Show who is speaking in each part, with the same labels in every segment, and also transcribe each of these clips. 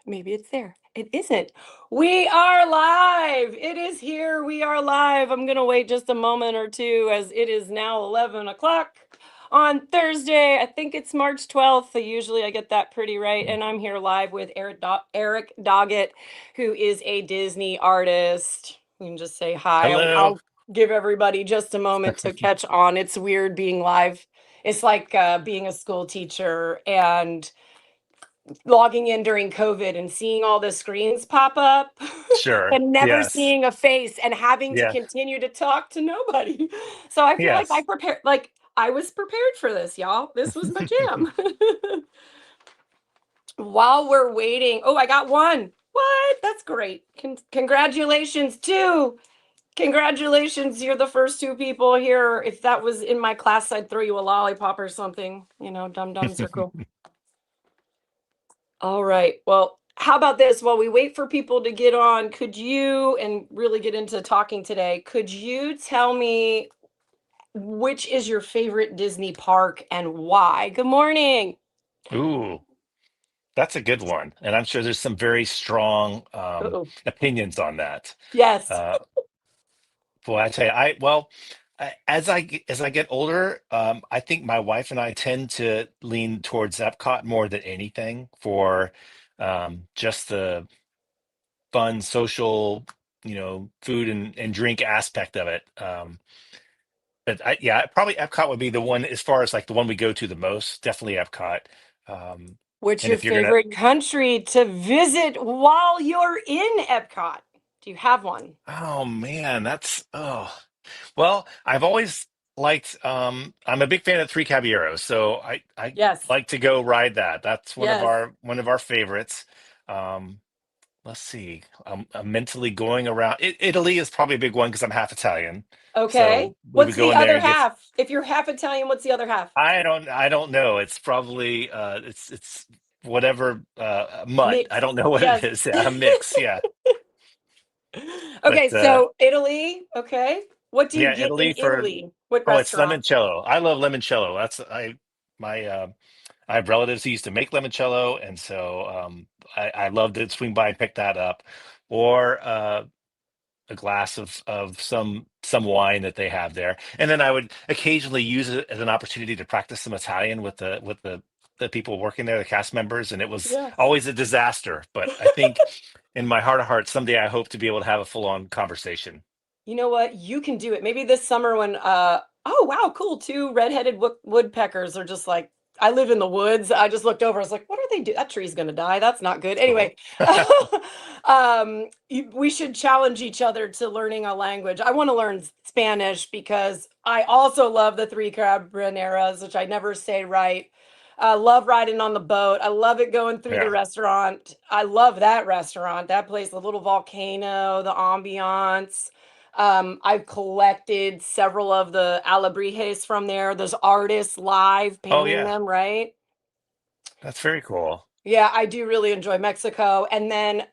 Speaker 1: Maybe it's there. It isn't. We are live. It is here. We are live. I'm going to wait just a moment or two as it is now 11 o'clock on Thursday. I think it's March 12th. Usually I get that pretty right. And I'm here live with Eric Doggett, who is a Disney artist. You can just say hi.
Speaker 2: Hello.
Speaker 1: I'll give everybody just a moment to catch on. It's weird being live. It's like being a school teacher and logging in during COVID and seeing all the screens pop up
Speaker 2: Sure.
Speaker 1: and never
Speaker 2: Yes.
Speaker 1: seeing a face and having to
Speaker 2: Yeah.
Speaker 1: continue to talk to nobody. So I feel like
Speaker 2: Yes.
Speaker 1: I was prepared for this, y'all. This was my jam. While we're waiting, oh, I got one. What? That's great. Congratulations, two. Congratulations, you're the first two people here. If that was in my class, I'd throw you a lollipop or something. You know, dum-dums are cool. All right. Well, how about this? While we wait for people to get on, could you, and really get into talking today, could you tell me which is your favorite Disney park and why? Good morning.
Speaker 2: Ooh, that's a good one. And I'm sure there's some very strong
Speaker 1: Uh-oh.
Speaker 2: opinions on that.
Speaker 1: Yes.
Speaker 2: Uh, Boy, I tell you, as I get older, I think my wife and I tend to lean towards Epcot more than anything for just the fun social, food and drink aspect of it. But yeah, probably Epcot would be the one as far as like the one we go to the most. Definitely Epcot. Um,
Speaker 1: What's
Speaker 2: and
Speaker 1: your
Speaker 2: if you're gonna,
Speaker 1: favorite country to visit while you're in Epcot? Do you have one?
Speaker 2: oh man, well, I've always liked. I'm a big fan of Three Caballeros, so I
Speaker 1: Yes.
Speaker 2: like to go ride that. That's
Speaker 1: Yes.
Speaker 2: one of our favorites. Um, let's see. I'm mentally going around. Italy is probably a big one because I'm half Italian,
Speaker 1: Okay.
Speaker 2: so we
Speaker 1: What's
Speaker 2: would go
Speaker 1: the
Speaker 2: in there
Speaker 1: other
Speaker 2: and get.
Speaker 1: half? If you're half Italian, what's the other half?
Speaker 2: I don't know. It's probably it's whatever mutt. I
Speaker 1: Mixed.
Speaker 2: don't know what it
Speaker 1: Yes.
Speaker 2: is. A mix, yeah.
Speaker 1: Okay,
Speaker 2: But
Speaker 1: so Italy. Okay. What do you
Speaker 2: yeah,
Speaker 1: get in
Speaker 2: Italy for
Speaker 1: Italy? What
Speaker 2: oh, it's
Speaker 1: restaurant?
Speaker 2: limoncello. I love limoncello. That's my I have relatives who used to make limoncello, and so I love to swing by and pick that up, or a glass of some wine that they have there, and then I would occasionally use it as an opportunity to practice some Italian with the people working there, the cast members, and it was
Speaker 1: Yes.
Speaker 2: always a disaster. But I think in my heart of hearts, someday I hope to be able to have a full-on conversation.
Speaker 1: You know what? You can do it. Maybe this summer when oh wow, cool. Two redheaded woodpeckers are just like I live in the woods. I just looked over. I was like, what are they doing? That tree's gonna die. That's not good.
Speaker 2: Cool.
Speaker 1: Anyway, we should challenge each other to learning a language. I want to learn Spanish because I also love the three cabraneras, which I never say right. I love riding on the boat. I love it going through the
Speaker 2: Yeah.
Speaker 1: restaurant. I love that restaurant. That place, the little volcano, the ambiance. I've collected several of the alebrijes from there. Those artists live
Speaker 2: Oh
Speaker 1: painting
Speaker 2: yeah,
Speaker 1: them, right?
Speaker 2: that's very cool.
Speaker 1: Yeah, I do really enjoy Mexico. And then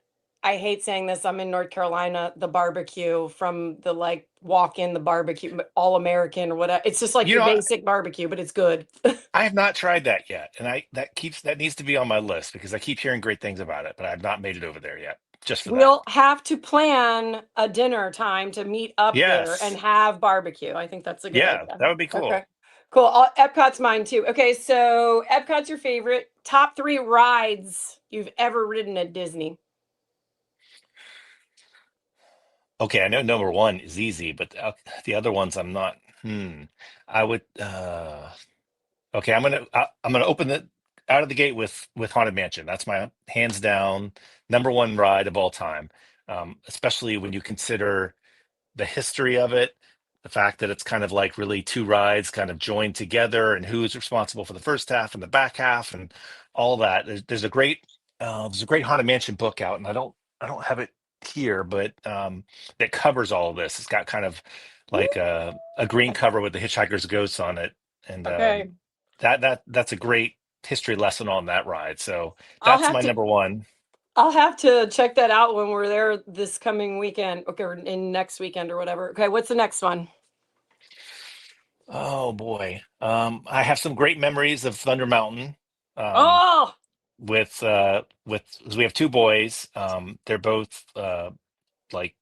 Speaker 1: I hate saying this, I'm in North Carolina, the barbecue from the like walk in the barbecue, all American or whatever. It's just like
Speaker 2: You
Speaker 1: your
Speaker 2: know,
Speaker 1: basic barbecue, but it's good.
Speaker 2: I have not tried that yet, and that needs to be on my list because I keep hearing great things about it, but I've not made it over there yet. Just for that.
Speaker 1: We'll have to plan a dinner time to meet up there and
Speaker 2: Yes.
Speaker 1: have barbecue. I think that's a good
Speaker 2: Yeah,
Speaker 1: idea.
Speaker 2: that would be
Speaker 1: Okay.
Speaker 2: cool.
Speaker 1: Cool. Epcot's mine too. Okay, so Epcot's your favorite. Top three rides you've ever ridden at Disney.
Speaker 2: Okay, I know number one is easy, but the other ones I'm not. I would. Okay, I'm gonna open the out of the gate with Haunted Mansion. That's my hands down number one ride of all time. Especially when you consider the history of it, the fact that it's kind of like really two rides kind of joined together, and who's responsible for the first half and the back half, and all that. There's a great Haunted Mansion book out, and I don't have it here, but that covers all of this. It's got kind of like a green cover with the Hitchhiker's Ghost on it, and
Speaker 1: Okay.
Speaker 2: that's a great history lesson on that ride. So
Speaker 1: I'll
Speaker 2: that's
Speaker 1: have
Speaker 2: my
Speaker 1: to
Speaker 2: number one.
Speaker 1: I'll have to check that out when we're there this coming weekend. Okay, or in next weekend or whatever. Okay, what's the next one?
Speaker 2: Oh boy. I have some great memories of Thunder Mountain. Um,
Speaker 1: Oh!
Speaker 2: with 'cause we have two boys. They're both like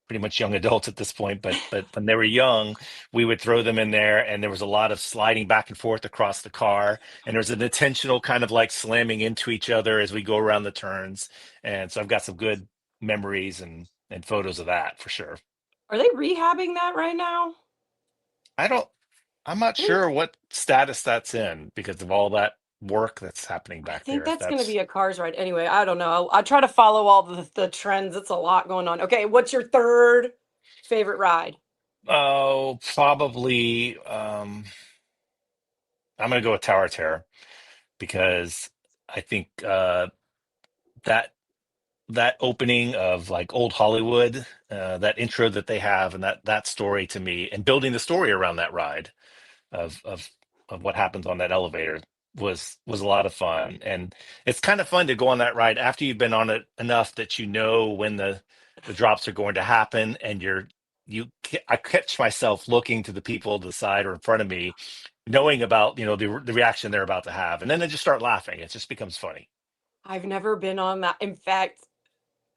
Speaker 2: pretty much young adults at this point, but when they were young, we would throw them in there, and there was a lot of sliding back and forth across the car, and there was an intentional kind of like slamming into each other as we go around the turns. And so I've got some good memories and photos of that for sure.
Speaker 1: Are they rehabbing that right now?
Speaker 2: I don't, I'm not
Speaker 1: I think
Speaker 2: sure what status that's in because of all that work that's happening
Speaker 1: I
Speaker 2: back
Speaker 1: think
Speaker 2: there. If
Speaker 1: that's going to be
Speaker 2: that's,
Speaker 1: a Cars ride. Anyway, I don't know. I try to follow all the trends. It's a lot going on. Okay, what's your third favorite ride?
Speaker 2: oh, probably, I'm gonna go with Tower of Terror because I think that that opening of like old Hollywood, that intro that they have, and that story to me, and building the story around that ride of what happens on that elevator was a lot of fun. And it's kind of fun to go on that ride after you've been on it enough that you know when the drops are going to happen, and I catch myself looking to the people to the side or in front of me, knowing about the reaction they're about to have, and then they just start laughing. It just becomes funny.
Speaker 1: I've never been on that. In fact,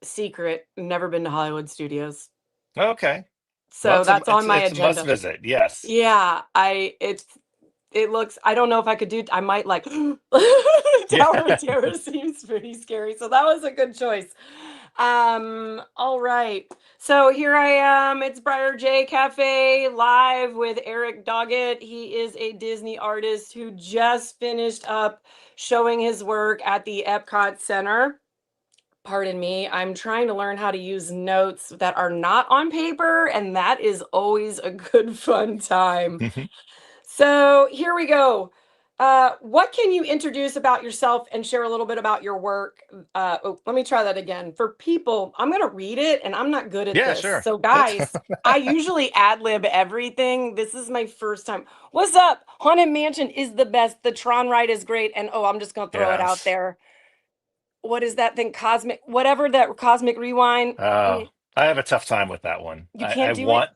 Speaker 1: secret, never been to Hollywood Studios.
Speaker 2: Okay. Well,
Speaker 1: So that's on my
Speaker 2: it's a must
Speaker 1: agenda.
Speaker 2: visit. Yes.
Speaker 1: Yeah, it looks I don't know if I could do I might like
Speaker 2: Yeah.
Speaker 1: Tower of Terror seems pretty scary. So that was a good choice. All right. So here I am. It's Briar J Cafe live with Eric Doggett. He is a Disney artist who just finished up showing his work at the Epcot Center. Pardon me. I'm trying to learn how to use notes that are not on paper, and that is always a good fun time. So here we go. What can you introduce about yourself and share a little bit about your work? Oh, let me try that again. For people, I'm going to read it and I'm not good at
Speaker 2: Yeah,
Speaker 1: this.
Speaker 2: sure.
Speaker 1: So,
Speaker 2: That's
Speaker 1: guys, I usually ad lib everything. This is my first time. What's up? Haunted Mansion is the best. The Tron ride is great. And oh, I'm just going to throw it out
Speaker 2: yes.
Speaker 1: there. What is that thing? Cosmic, whatever that Cosmic Rewind.
Speaker 2: Oh, I have a tough time with that one.
Speaker 1: You can't do it.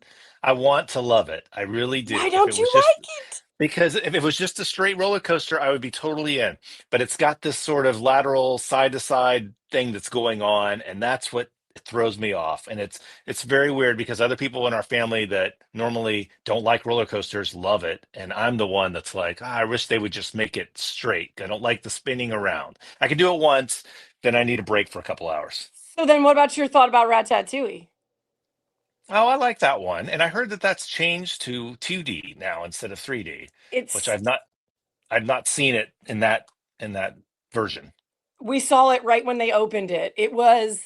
Speaker 2: I want to love it. I really
Speaker 1: Why
Speaker 2: do. If it
Speaker 1: don't
Speaker 2: was
Speaker 1: you
Speaker 2: just
Speaker 1: like it?
Speaker 2: because if it was just a straight roller coaster, I would be totally in. But it's got this sort of lateral side to side thing that's going on, and that's what throws me off. And it's very weird because other people in our family that normally don't like roller coasters love it, and I'm the one that's like, "Ah, I wish they would just make it straight. I don't like the spinning around. I can do it once, then I need a break for a couple hours."
Speaker 1: So then, what about your thought about Ratatouille?
Speaker 2: Oh, I like that one. And I heard that that's changed to 2D now instead of 3D, which
Speaker 1: It's
Speaker 2: I've not seen it in that version.
Speaker 1: we saw it right when they opened it. It was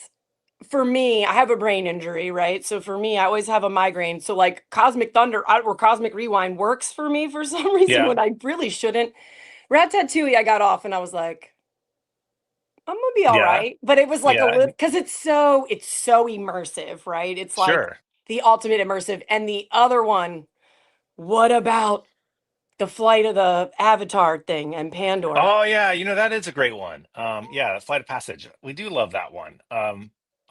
Speaker 1: for me, I have a brain injury, right? So for me, I always have a migraine. So like Cosmic Thunder or Cosmic Rewind works for me for some reason
Speaker 2: Yeah.
Speaker 1: when I really shouldn't. Ratatouille, I got off and I was like, I'm gonna be all
Speaker 2: Yeah.
Speaker 1: right. But it was like a
Speaker 2: Yeah.
Speaker 1: little because it's so immersive, right? It's like
Speaker 2: Sure.
Speaker 1: the ultimate immersive. And the other one, what about the flight of the Avatar thing and Pandora?
Speaker 2: Oh yeah, that is a great one. Yeah, Flight of Passage. We do love that one.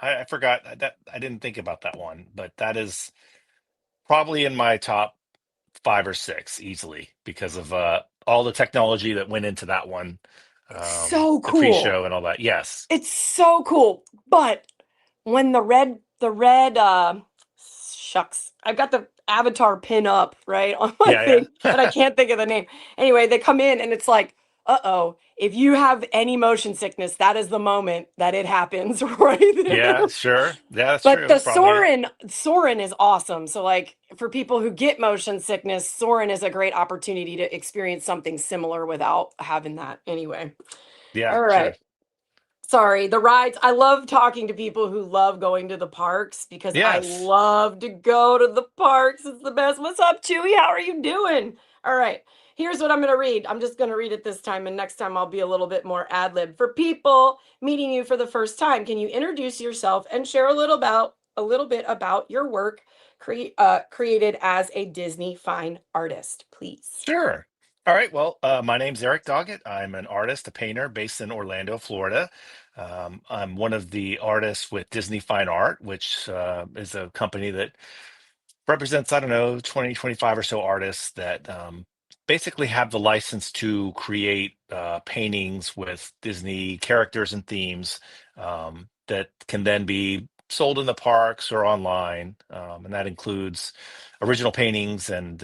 Speaker 2: I forgot that I didn't think about that one, but that is probably in my top five or six easily because of all the technology that went into that one.
Speaker 1: It's so
Speaker 2: The
Speaker 1: cool.
Speaker 2: pre-show and all that. Yes.
Speaker 1: It's so cool. But when the red shucks, I've got the avatar pin up, right, on my
Speaker 2: Yeah,
Speaker 1: thing, but I can't think of the name. Anyway, they come in and it's like, uh-oh, if you have any motion sickness, that is the moment that it happens right
Speaker 2: yeah,
Speaker 1: there.
Speaker 2: sure. Yeah, that's
Speaker 1: But
Speaker 2: true.
Speaker 1: the
Speaker 2: Probably.
Speaker 1: Soren is awesome. So like for people who get motion sickness, Soren is a great opportunity to experience something similar without having that anyway.
Speaker 2: Yeah,
Speaker 1: All
Speaker 2: sure.
Speaker 1: right. Sorry, the rides. I love talking to people who love going to the parks because I
Speaker 2: Yes.
Speaker 1: love to go to the parks. It's the best. What's up, Chewy? How are you doing? All right. Here's what I'm going to read. I'm just going to read it this time, and next time I'll be a little bit more ad lib. For people meeting you for the first time, can you introduce yourself and share a little bit about your work created as a Disney fine artist, please?
Speaker 2: Sure. All right. Well, my name's Eric Doggett. I'm an artist, a painter based in Orlando, Florida. I'm one of the artists with Disney Fine Art, which is a company that represents, I don't know, 20, 25 or so artists that basically have the license to create paintings with Disney characters and themes that can then be sold in the parks or online, and that includes original paintings and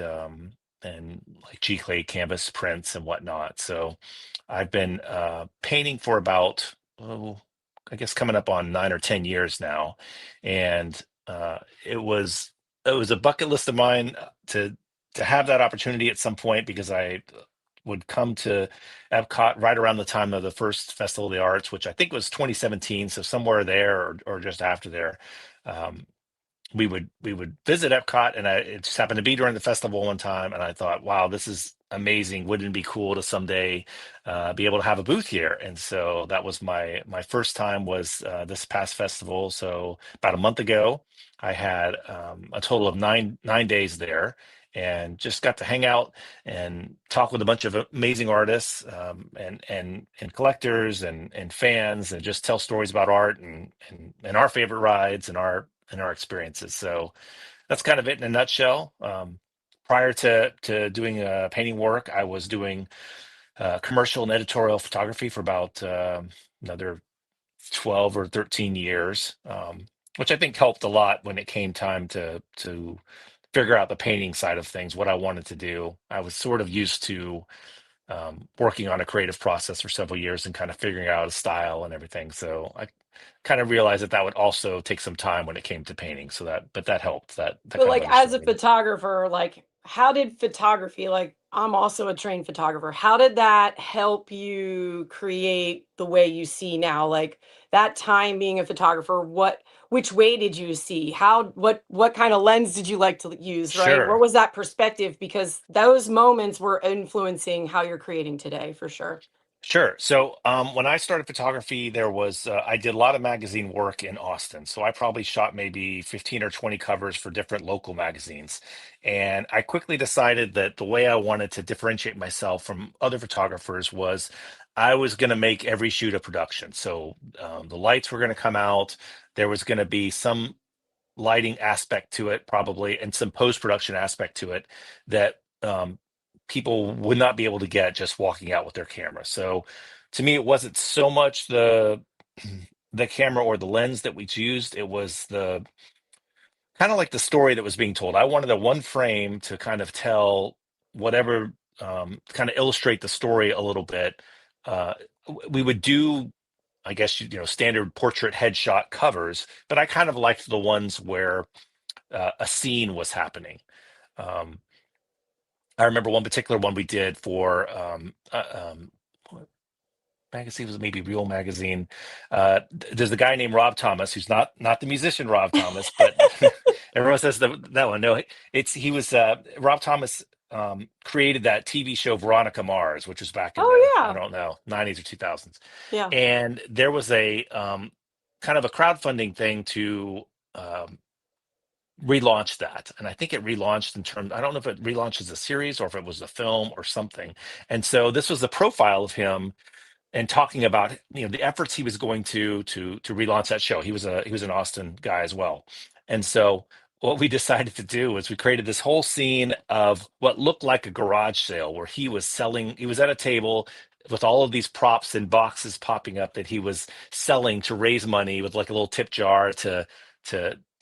Speaker 2: like G-clay canvas prints and whatnot. So I've been painting for about, oh, I guess coming up on 9 or 10 years now, and it was a bucket list of mine to have that opportunity at some point because I would come to Epcot right around the time of the first Festival of the Arts, which I think was 2017, so somewhere there or just after there. Um, we would visit Epcot, and it just happened to be during the festival one time, and I thought, wow, this is amazing. Wouldn't it be cool to someday be able to have a booth here? And so that was my first time was this past festival. So about a month ago, I had a total of nine days there. And just got to hang out and talk with a bunch of amazing artists and collectors and fans, and just tell stories about art and our favorite rides and our experiences. So that's kind of it in a nutshell. Prior to doing painting work, I was doing commercial and editorial photography for about another 12 or 13 years, which I think helped a lot when it came time to figure out the painting side of things, what I wanted to do. I was sort of used to working on a creative process for several years and kind of figuring out a style and everything. So I kind of realized that that would also take some time when it came to painting. So but that helped, that
Speaker 1: But
Speaker 2: kind of
Speaker 1: like as a
Speaker 2: understanding.
Speaker 1: photographer, like how did photography, like I'm also a trained photographer, how did that help you create the way you see now? Like that time being a photographer, which way did you see? What kind of lens did you like to use, right? What
Speaker 2: Sure.
Speaker 1: was that perspective? Because those moments were influencing how you're creating today for sure.
Speaker 2: Sure. So when I started photography, I did a lot of magazine work in Austin. So I probably shot maybe 15 or 20 covers for different local magazines. And I quickly decided that the way I wanted to differentiate myself from other photographers was I was going to make every shoot a production. So the lights were going to come out. There was going to be some lighting aspect to it, probably, and some post production aspect to it that people would not be able to get just walking out with their camera. So to me, it wasn't so much the camera or the lens that we used. It was the kind of like the story that was being told. I wanted a one frame to kind of tell whatever, kind of illustrate the story a little bit. Uh, we would do, I guess, standard portrait headshot covers, but I kind of liked the ones where a scene was happening. Um, I remember one particular one we did for what magazine was it? Maybe Real Magazine. There's a guy named Rob Thomas who's not the musician Rob Thomas, but everyone says that one. No, he was Rob Thomas created that TV show Veronica Mars, which was back in the,
Speaker 1: Oh
Speaker 2: I
Speaker 1: yeah.
Speaker 2: don't know, 90s or 2000s.
Speaker 1: Yeah.
Speaker 2: And there was a kind of a crowdfunding thing to um, relaunched that. And I think it relaunched in terms, I don't know if it relaunched as a series or if it was a film or something. And so this was the profile of him and talking about the efforts he was going to relaunch that show. He was an Austin guy as well. And so what we decided to do was we created this whole scene of what looked like a garage sale where he was at a table with all of these props and boxes popping up that he was selling to raise money with like a little tip jar to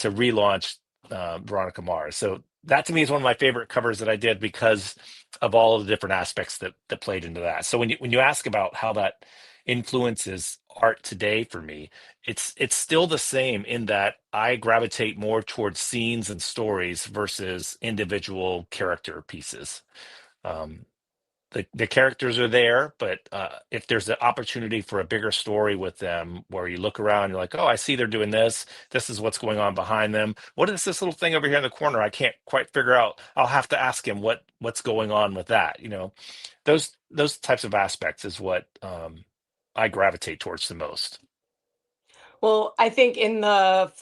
Speaker 2: relaunch Veronica Mars. So that to me is one of my favorite covers that I did because of all of the different aspects that played into that. So when you ask about how that influences art today for me, it's still the same in that I gravitate more towards scenes and stories versus individual character pieces. Um, the characters are there, but if there's an opportunity for a bigger story with them, where you look around, you're like, oh, I see they're doing this. This is what's going on behind them. What is this little thing over here in the corner? I can't quite figure out. I'll have to ask him what's going on with that. Those types of aspects is what I gravitate towards the most.
Speaker 1: Well, I think in the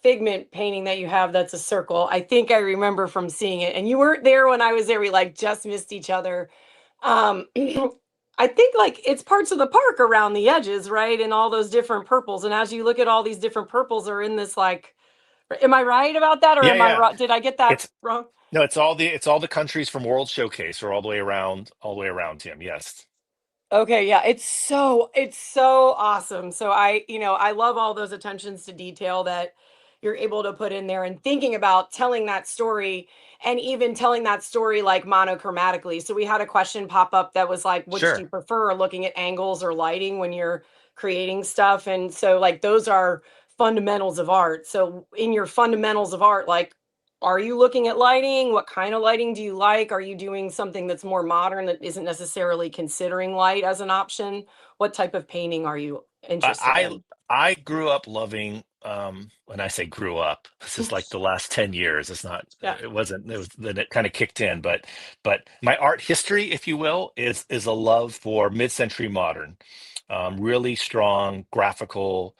Speaker 1: figment painting that you have, that's a circle. I think I remember from seeing it, and you weren't there when I was there. We like just missed each other. I think like it's parts of the park around the edges, right? And all those different purples. And as you look at all these different purples are in this like Am I right about that, or
Speaker 2: Yeah,
Speaker 1: am I
Speaker 2: yeah.
Speaker 1: wrong? Did I get that
Speaker 2: It's
Speaker 1: wrong?
Speaker 2: no, it's all the countries from World Showcase or all the way around him. Yes.
Speaker 1: Okay, yeah, it's so awesome. So I love all those attentions to detail that you're able to put in there and thinking about telling that story and even telling that story like monochromatically. So we had a question pop up that was like, which do you
Speaker 2: Sure.
Speaker 1: prefer, looking at angles or lighting when you're creating stuff? And so like those are fundamentals of art. So in your fundamentals of art, like are you looking at lighting? What kind of lighting do you like? Are you doing something that's more modern that isn't necessarily considering light as an option? What type of painting are you interested
Speaker 2: I
Speaker 1: in?
Speaker 2: I grew up loving when I say grew up, this is like the last 10 years. It's not
Speaker 1: Yeah.
Speaker 2: it wasn't it was then it kind of kicked in, but my art history, if you will, is a love for mid-century modern. Really strong graphical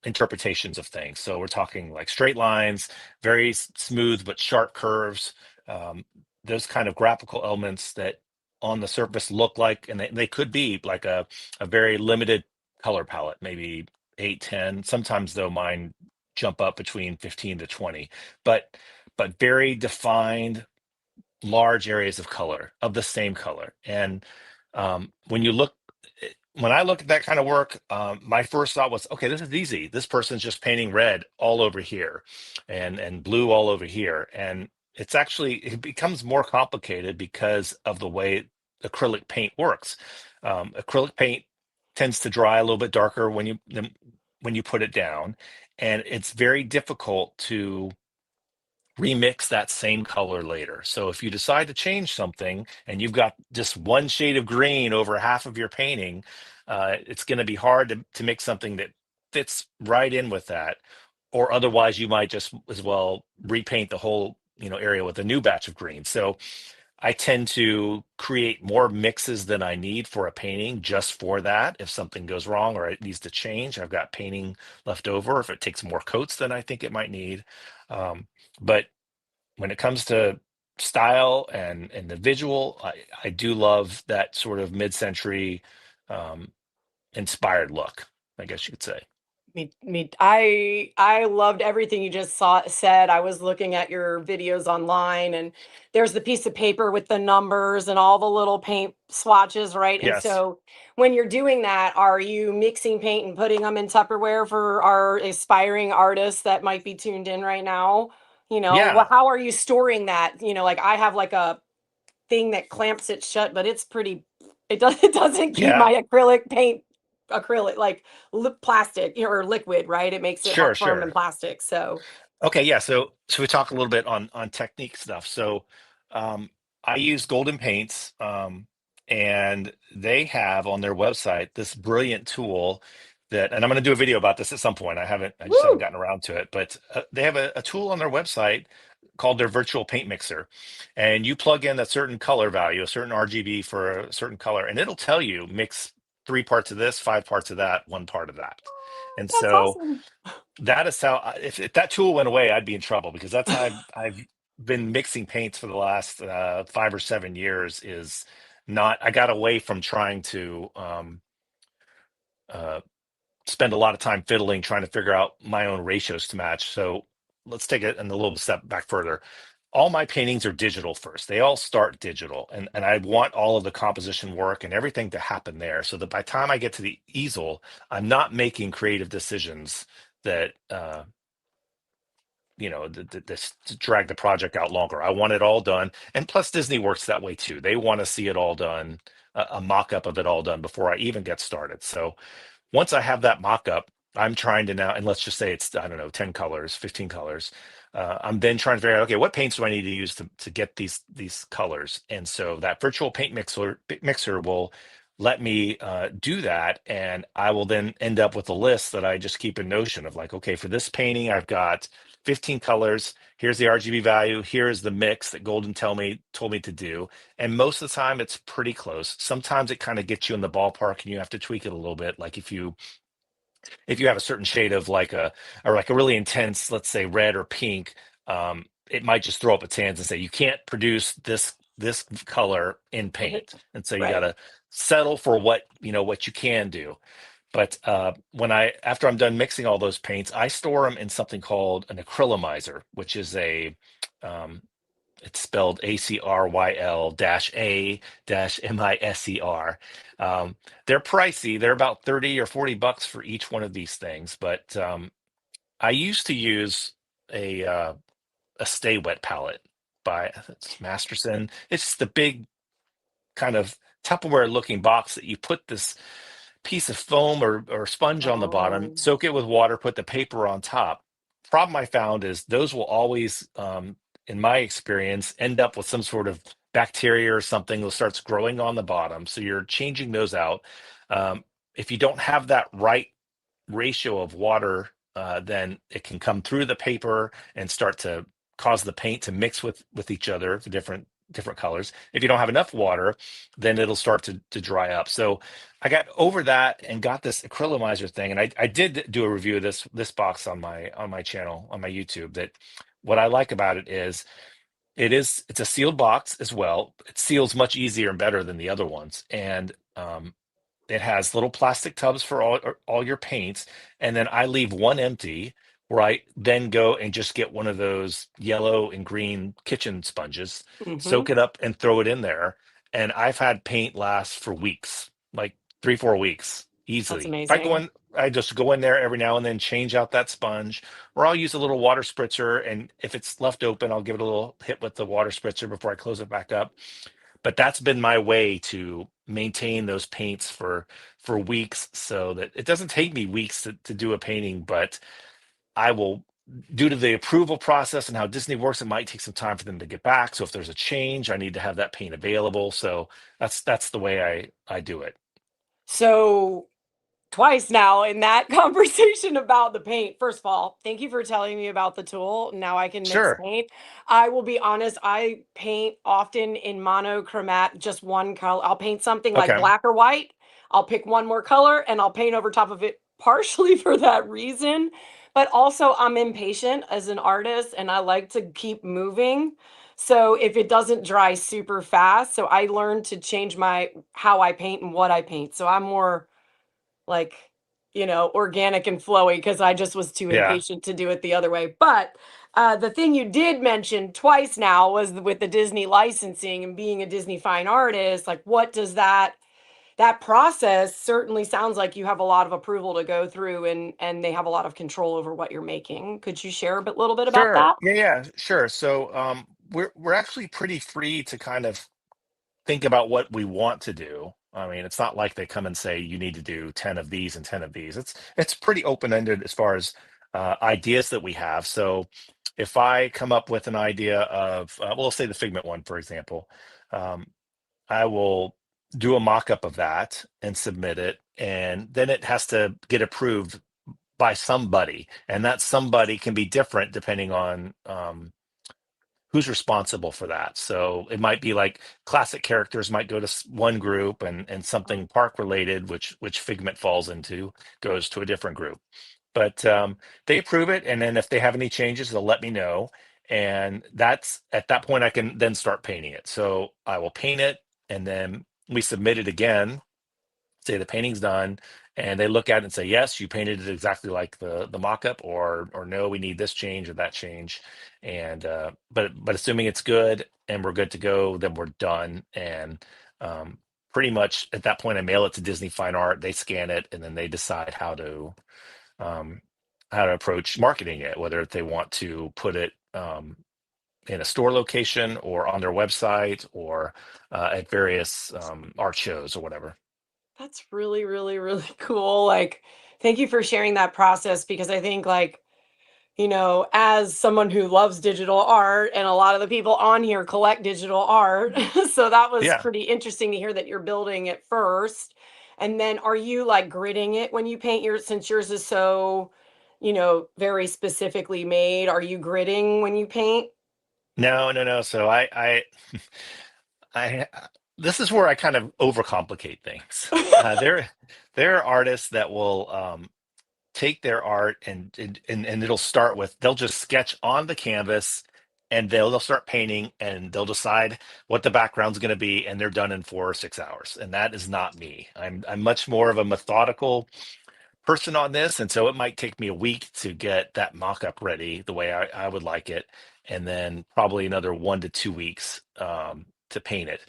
Speaker 2: interpretations of things. So we're talking like straight lines, very smooth but sharp curves, um, those kind of graphical elements that on the surface look like, and they could be like a very limited color palette, maybe 8, 10. Sometimes though mine jump up between 15 to 20, but very defined large areas of color of the same color. And when you look, when I look at that kind of work, my first thought was, okay, this is easy. This person's just painting red all over here, and blue all over here, and it becomes more complicated because of the way acrylic paint works. Acrylic paint tends to dry a little bit darker when you put it down, and it's very difficult to remix that same color later. So if you decide to change something and you've got just one shade of green over half of your painting, it's going to be hard to make something that fits right in with that. Or otherwise, you might just as well repaint the whole area with a new batch of green. So I tend to create more mixes than I need for a painting just for that. If something goes wrong or it needs to change, I've got painting left over. If it takes more coats than I think it might need. But when it comes to style and the visual, I do love that sort of mid-century um, inspired look, I guess you could say.
Speaker 1: I loved everything you just said. I was looking at your videos online, and there's the piece of paper with the numbers and all the little paint swatches, right? And
Speaker 2: Yes.
Speaker 1: so when you're doing that, are you mixing paint and putting them in Tupperware for our aspiring artists that might be tuned in right now?
Speaker 2: Yeah.
Speaker 1: How are you storing that? Like I have like a thing that clamps it shut, but it doesn't keep
Speaker 2: Yeah.
Speaker 1: my acrylic paint acrylic like plastic or liquid, right? It makes it
Speaker 2: Sure,
Speaker 1: firm and
Speaker 2: sure.
Speaker 1: plastic. So
Speaker 2: Okay, yeah. So we talk a little bit on technique stuff. So um, I use Golden Paints, and they have on their website this brilliant tool that, and I'm going to do a video about this at some point. I just haven't
Speaker 1: woo,
Speaker 2: gotten around to it, but they have a tool on their website called their virtual paint mixer, and you plug in a certain color value, a certain RGB for a certain color, and it'll tell you mix 3 parts of this, 5 parts of that, 1 part of that. And
Speaker 1: that's
Speaker 2: so
Speaker 1: awesome.
Speaker 2: that is how if that tool went away, I'd be in trouble because that's how I've been mixing paints for the last 5 or 7 years. Is not I got away from trying to uh, spend a lot of time fiddling trying to figure out my own ratios to match. So let's take it and a little step back further. All my paintings are digital first. They all start digital, and I want all of the composition work and everything to happen there, so that by the time I get to the easel, I'm not making creative decisions that this to drag the project out longer. I want it all done, and plus Disney works that way too. They want to see it all done, a mock-up of it all done before I even get started. So once I have that mock-up, I'm trying to now, and let's just say it's, I don't know, 10 colors, 15 colors. I'm then trying to figure out, okay, what paints do I need to use to get these colors? And so that virtual paint mixer will let me do that. And I will then end up with a list that I just keep in Notion of like, okay, for this painting, I've got 15 colors. Here's the RGB value. Here's the mix that Golden told me to do. And most of the time it's pretty close. Sometimes it kind of gets you in the ballpark and you have to tweak it a little bit. Like if you have a certain shade of like a or like a really intense, let's say red or pink, it might just throw up its hands and say you can't produce this color in paint. And so you got
Speaker 1: Right.
Speaker 2: to settle for what you can do. But when I after I'm done mixing all those paints, I store them in something called an acrylomizer, which is a um, it's spelled ACRYL dash A dash MISER. Um, they're pricey. They're about 30 or 40 bucks for each one of these things. But I used to use a uh, a Stay Wet palette by I think it's Masterson. It's the big kind of Tupperware looking box that you put this piece of foam or sponge on the bottom,
Speaker 1: Oh,
Speaker 2: soak it with water, put the paper on top. Problem I found is those will always, in my experience, end up with some sort of bacteria or something that starts growing on the bottom. So you're changing those out. If you don't have that right ratio of water, then it can come through the paper and start to cause the paint to mix with each other, the different colors. If you don't have enough water, then it'll start to dry up. So I got over that and got this acrylomizer thing, and I did do a review of this box on my channel on my YouTube. That what I like about it is it's a sealed box as well. It seals much easier and better than the other ones, and it has little plastic tubs for all your paints, and then I leave one empty where I then go and just get one of those yellow and green kitchen sponges,
Speaker 1: mm-hmm.
Speaker 2: soak it up and throw it in there. And I've had paint last for weeks, like 3, 4 weeks
Speaker 1: That's
Speaker 2: easily. If I go
Speaker 1: amazing.
Speaker 2: in, I just go in there every now and then, change out that sponge, or I'll use a little water spritzer. And if it's left open, I'll give it a little hit with the water spritzer before I close it back up. But that's been my way to maintain those paints for weeks, so that it doesn't take me weeks to do a painting. But I will, due to the approval process and how Disney works, it might take some time for them to get back. So if there's a change, I need to have that paint available. So that's the way I do it.
Speaker 1: So twice now in that conversation about the paint. First of all, thank you for telling me about the tool. Now I can mix
Speaker 2: Sure.
Speaker 1: paint. I will be honest, I paint often in monochromat, just one color. I'll paint something like
Speaker 2: Okay.
Speaker 1: black or white. I'll pick one more color and I'll paint over top of it partially for that reason. But also, I'm impatient as an artist and I like to keep moving. So if it doesn't dry super fast, so I learned to change my how I paint and what I paint. So I'm more like, organic and flowy because I just was too
Speaker 2: Yeah.
Speaker 1: impatient to do it the other way. But the thing you did mention twice now was with the Disney licensing and being a Disney fine artist. Like, what does that process certainly sounds like you have a lot of approval to go through and they have a lot of control over what you're making. Could you share little bit about
Speaker 2: Sure.
Speaker 1: that?
Speaker 2: Yeah. Sure. So we're actually pretty free to kind of think about what we want to do. I mean, it's not like they come and say you need to do 10 of these and 10 of these. It's pretty open-ended as far as ideas that we have. So if I come up with an idea of, well, let's say the Figment one, for example, um, I will do a mock-up of that and submit it, and then it has to get approved by somebody, and that somebody can be different depending on who's responsible for that. So it might be like classic characters might go to one group, and something park related, which Figment falls into, goes to a different group. But they approve it, and then if they have any changes, they'll let me know. And that's at that point I can then start painting it. So I will paint it, and then we submit it again, say the painting's done, and they look at it and say, yes, you painted it exactly like the mock-up, or no, we need this change or that change. And but assuming it's good and we're good to go, then we're done. And pretty much at that point I mail it to Disney Fine Art, they scan it, and then they decide um how to approach marketing it, whether they want to put it in a store location or on their website, or at various art shows or whatever.
Speaker 1: That's really, really, really cool. Like, thank you for sharing that process because I think, like, as someone who loves digital art and a lot of the people on here collect digital art. So that was
Speaker 2: Yeah.
Speaker 1: pretty interesting to hear that you're building it first. And then are you like gridding it when you paint yours since yours is so, very specifically made? Are you gridding when you paint?
Speaker 2: No, no, no. So I, this is where I kind of overcomplicate things. There are artists that will take their art, and it'll start with, they'll just sketch on the canvas and they'll start painting and they'll decide what the background's going to be, and they're done in 4 or 6 hours. And that is not me. I'm much more of a methodical person on this, and so it might take me a week to get that mock-up ready the way I would like it, and then probably another 1 to 2 weeks to paint it.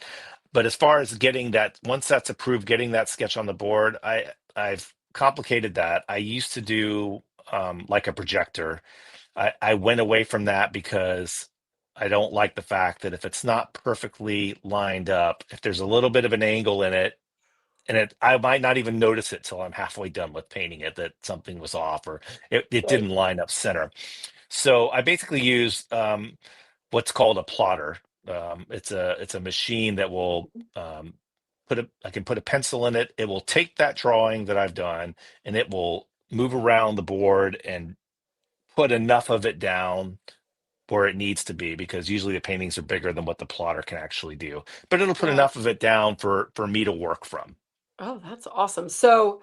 Speaker 2: But as far as getting that, once that's approved, getting that sketch on the board, I've complicated that. I used to do like a projector. I went away from that because I don't like the fact that if it's not perfectly lined up, if there's a little bit of an angle in it, and I might not even notice it till I'm halfway done with painting it, that something was off or it
Speaker 1: Right.
Speaker 2: didn't line up center. So I basically use what's called a plotter. It's a machine that will I can put a pencil in it. It will take that drawing that I've done and it will move around the board and put enough of it down where it needs to be, because usually the paintings are bigger than what the plotter can actually do. But it'll put
Speaker 1: Yeah.
Speaker 2: enough of it down for me to work from.
Speaker 1: Oh, that's awesome. So,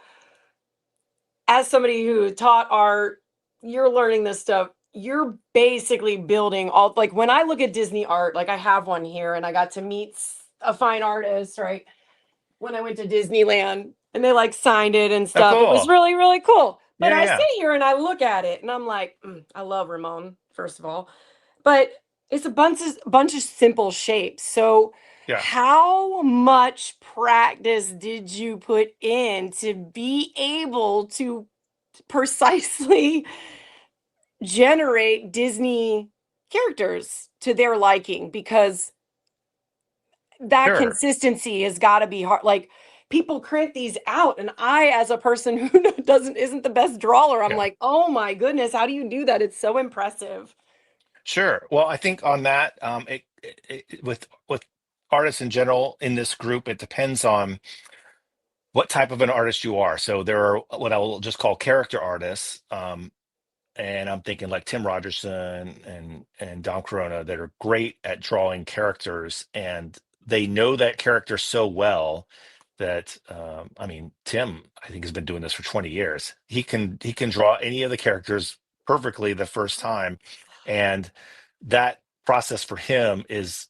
Speaker 1: as somebody who taught art, you're learning this stuff. You're basically building all, like when I look at Disney art, like I have one here and I got to meet a fine artist, right? When I went to Disneyland and they like signed it and
Speaker 2: Oh,
Speaker 1: stuff. It was
Speaker 2: cool.
Speaker 1: really, really cool. But
Speaker 2: Yeah,
Speaker 1: I sit
Speaker 2: yeah,
Speaker 1: here and I look at it and I'm like, I love Ramon, first of all. But it's a bunch of simple shapes. So
Speaker 2: yeah.
Speaker 1: how much practice did you put in to be able to precisely generate Disney characters to their liking? Because that
Speaker 2: Sure.
Speaker 1: consistency has got to be hard. Like people crank these out, and I, as a person who doesn't isn't the best drawer, I'm
Speaker 2: Yeah.
Speaker 1: like, oh my goodness, how do you do that? It's so impressive.
Speaker 2: Sure. Well, I think on that, with artists in general in this group, it depends on what type of an artist you are. So there are what I will just call character artists, and I'm thinking like Tim Rogerson and Don Corona, that are great at drawing characters, and they know that character so well that I mean, Tim, I think, has been doing this for 20 years. He can draw any of the characters perfectly the first time, and that process for him is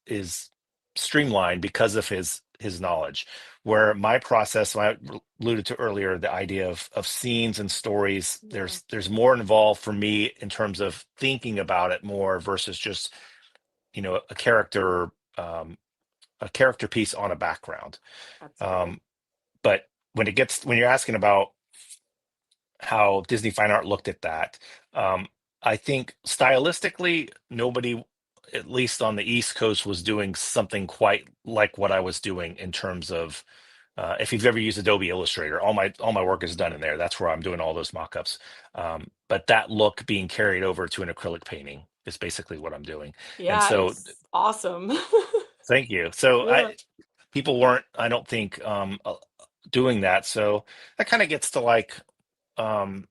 Speaker 2: streamlined because of his knowledge. Where my process, I alluded to earlier, the idea of scenes and stories,
Speaker 1: Yeah,
Speaker 2: there's more involved for me in terms of thinking about it more versus just a character, um, a character piece on a background.
Speaker 1: that's great.
Speaker 2: um, but when you're asking about how Disney Fine Art looked at that, I think stylistically nobody, at least on the East Coast, was doing something quite like what I was doing in terms of, if you've ever used Adobe Illustrator, all my work is done in there. That's where I'm doing all those mock-ups. But that look being carried over to an acrylic painting is basically what I'm doing. And
Speaker 1: Yeah,
Speaker 2: so,
Speaker 1: it's awesome.
Speaker 2: thank you. So
Speaker 1: Yeah,
Speaker 2: people weren't, I don't think, doing that. So that kind of gets to like, um,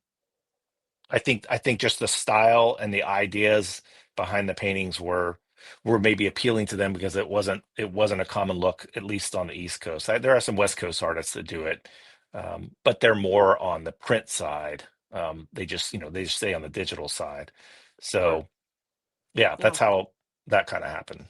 Speaker 2: I think just the style and the ideas behind the paintings were maybe appealing to them because it wasn't a common look, at least on the East Coast. There are some West Coast artists that do it, but they're more on the print side. They just stay on the digital side.
Speaker 1: sure.
Speaker 2: So yeah,
Speaker 1: Yeah.
Speaker 2: that's how that kind of happened.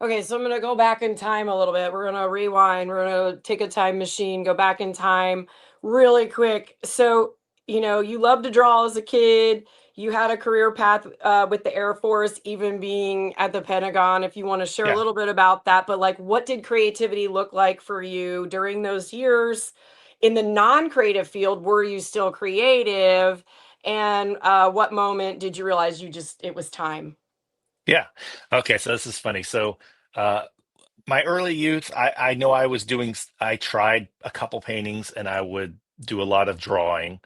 Speaker 1: Okay, so I'm gonna go back in time a little bit. We're gonna rewind. We're gonna take a time machine, go back in time really quick. So, you loved to draw as a kid. You had a career path with the Air Force, even being at the Pentagon. If you want to share a
Speaker 2: Yeah.
Speaker 1: little bit about that, but like, what did creativity look like for you during those years? In the non-creative field, were you still creative? And what moment did you realize it was time?
Speaker 2: Yeah. Okay. So this is funny. So, uh, my early youth, I know I tried a couple paintings and I would do a lot of drawing.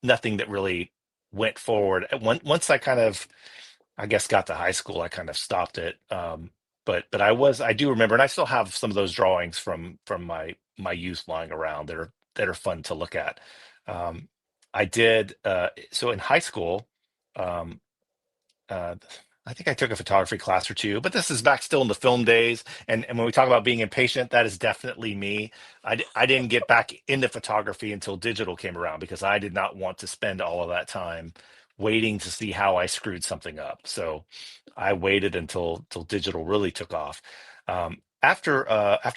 Speaker 2: Nothing that really went forward. Once I kind of, I guess, got to high school, I kind of stopped it. But I do remember, and I still have some of those drawings from my youth lying around that are fun to look at. Um, I did, so in high school. Um, uh, I think I took a photography class or two, but this is back still in the film days. And when we talk about being impatient, that is definitely me. I didn't get back into photography until digital came around because I did not want to spend all of that time waiting to see how I screwed something up. So I waited until digital really took off. After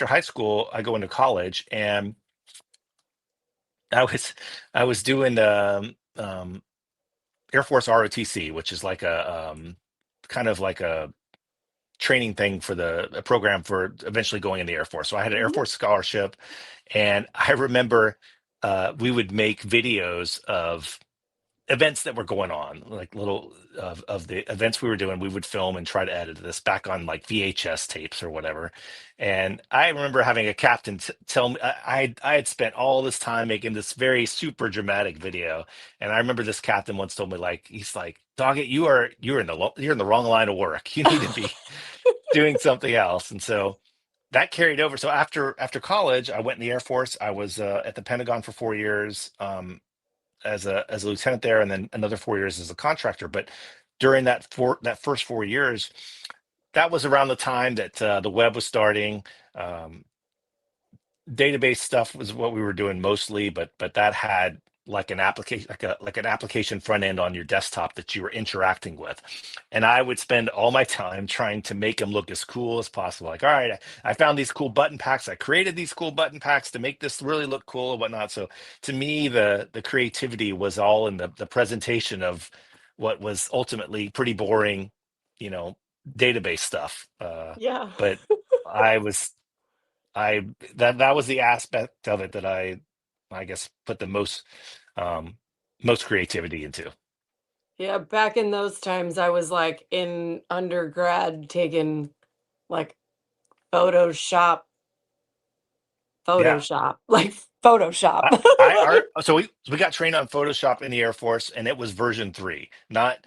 Speaker 2: high school, I go into college, and I was I was doing Air Force ROTC, which is like a kind of like a training thing for a program for eventually going in the Air Force. So I had an Air
Speaker 1: Mhm.
Speaker 2: Force scholarship, and I remember we would make videos of events that were going on, like little of the events we were doing. We would film and try to edit this back on like VHS tapes or whatever. And I remember having a captain tell me I had spent all this time making this very super dramatic video, and I remember this captain once told me, like, he's like, Doggett, you're in the wrong line of work. You need to be doing something else. And so that carried over. So after college, I went in the Air Force. I was at the Pentagon for 4 years. As a lieutenant there, and then another 4 years as a contractor. But during that first 4 years, that was around the time that the web was starting. Um, Database stuff was what we were doing mostly, but that had like an application, like an application front end on your desktop that you were interacting with. And I would spend all my time trying to make them look as cool as possible. Like, all right, I found these cool button packs. I created these cool button packs to make this really look cool and whatnot. So to me, the creativity was all in the presentation of what was ultimately pretty boring, you know, database stuff.
Speaker 1: Yeah.
Speaker 2: But I was I that was the aspect of it that I guess put the um most creativity into.
Speaker 1: Yeah, back in those times, I was like in undergrad taking like Photoshop,
Speaker 2: Yeah.
Speaker 1: like Photoshop.
Speaker 2: So we got trained on Photoshop in the Air Force, and it was version 3, not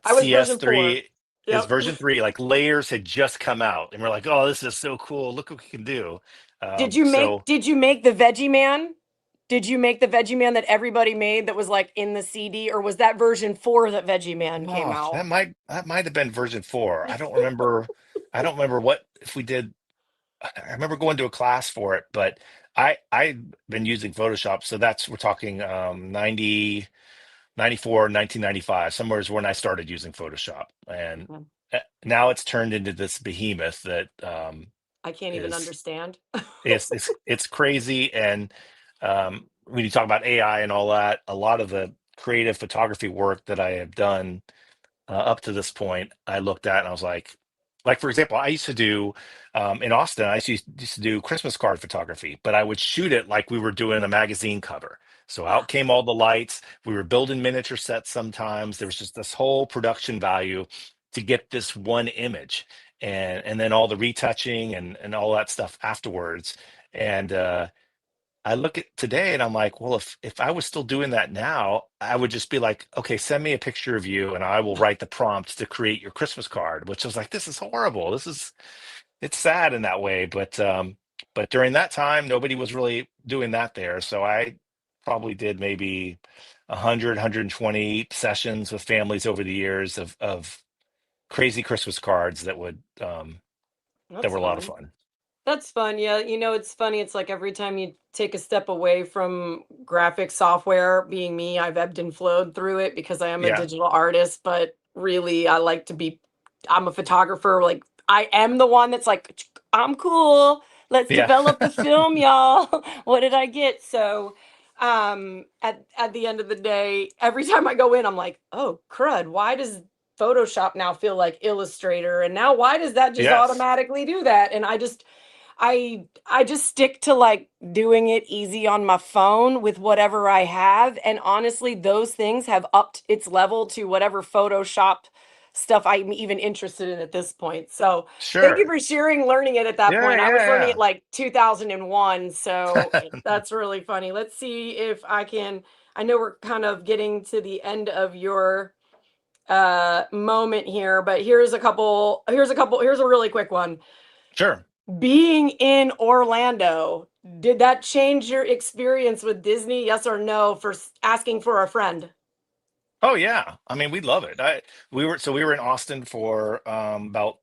Speaker 1: I was version 4.
Speaker 2: CS3. Is
Speaker 1: Yep.
Speaker 2: version 3. Like layers had just come out, and we're like, oh, this is so cool. Look what we can do. So
Speaker 1: Did you make the Veggie Man? Did you make the Veggie Man that everybody made that was like in the CD, or was that version 4 that Veggie Man came
Speaker 2: oh,
Speaker 1: out?
Speaker 2: that might have been version 4. I don't remember what if we did. I remember going to a class for it, but I've been using Photoshop, so we're talking 90, 94, 1995. Somewhere is when I started using Photoshop, and
Speaker 1: Mhm.
Speaker 2: now it's turned into this behemoth that
Speaker 1: I can't even
Speaker 2: is
Speaker 1: understand.
Speaker 2: it's crazy. And when you talk about AI and all that, a lot of the creative photography work that I have done up to this point, I looked at and I was like, for example, I used to do in Austin, I used to do Christmas card photography, but I would shoot it like we were doing a magazine cover. So out came all the lights. We were building miniature sets sometimes. There was just this whole production value to get this one image, and then all the retouching and all that stuff afterwards. And I look at today and I'm like, well, if I was still doing that now, I would just be like, okay, send me a picture of you and I will write the prompt to create your Christmas card, which I was like, this is horrible. It's sad in that way. But during that time, nobody was really doing that there. So I probably did maybe 100, 120 sessions with families over the years of crazy Christmas cards that
Speaker 1: That's
Speaker 2: were a lot of
Speaker 1: fun.
Speaker 2: fun.
Speaker 1: That's fun. Yeah, it's funny. It's like every time you take a step away from graphic software, being me, I've ebbed and flowed through it because I am a
Speaker 2: Yeah.
Speaker 1: digital artist, but really I like to be I'm a photographer. Like I am the one that's like I'm cool. Let's
Speaker 2: Yeah.
Speaker 1: develop the film, y'all. What did I get? So at the end of the day, every time I go in, I'm like, oh crud, why does Photoshop now feel like Illustrator? And now why does that just
Speaker 2: Yes.
Speaker 1: automatically do that? And I just stick to like doing it easy on my phone with whatever I have. And honestly, those things have upped its level to whatever Photoshop stuff I'm even interested in at this point. So thank you
Speaker 2: Sure.
Speaker 1: for sharing learning it at that
Speaker 2: Yeah,
Speaker 1: point. I was learning it
Speaker 2: yeah,
Speaker 1: like 2001. So
Speaker 2: yeah.
Speaker 1: that's really funny. Let's see if I know we're kind of getting to the end of your moment here, but here's a really quick one.
Speaker 2: Sure.
Speaker 1: Being in Orlando, did that change your experience with Disney? Yes or no for asking for a friend?
Speaker 2: Oh yeah. I mean, we love it. We were in Austin for about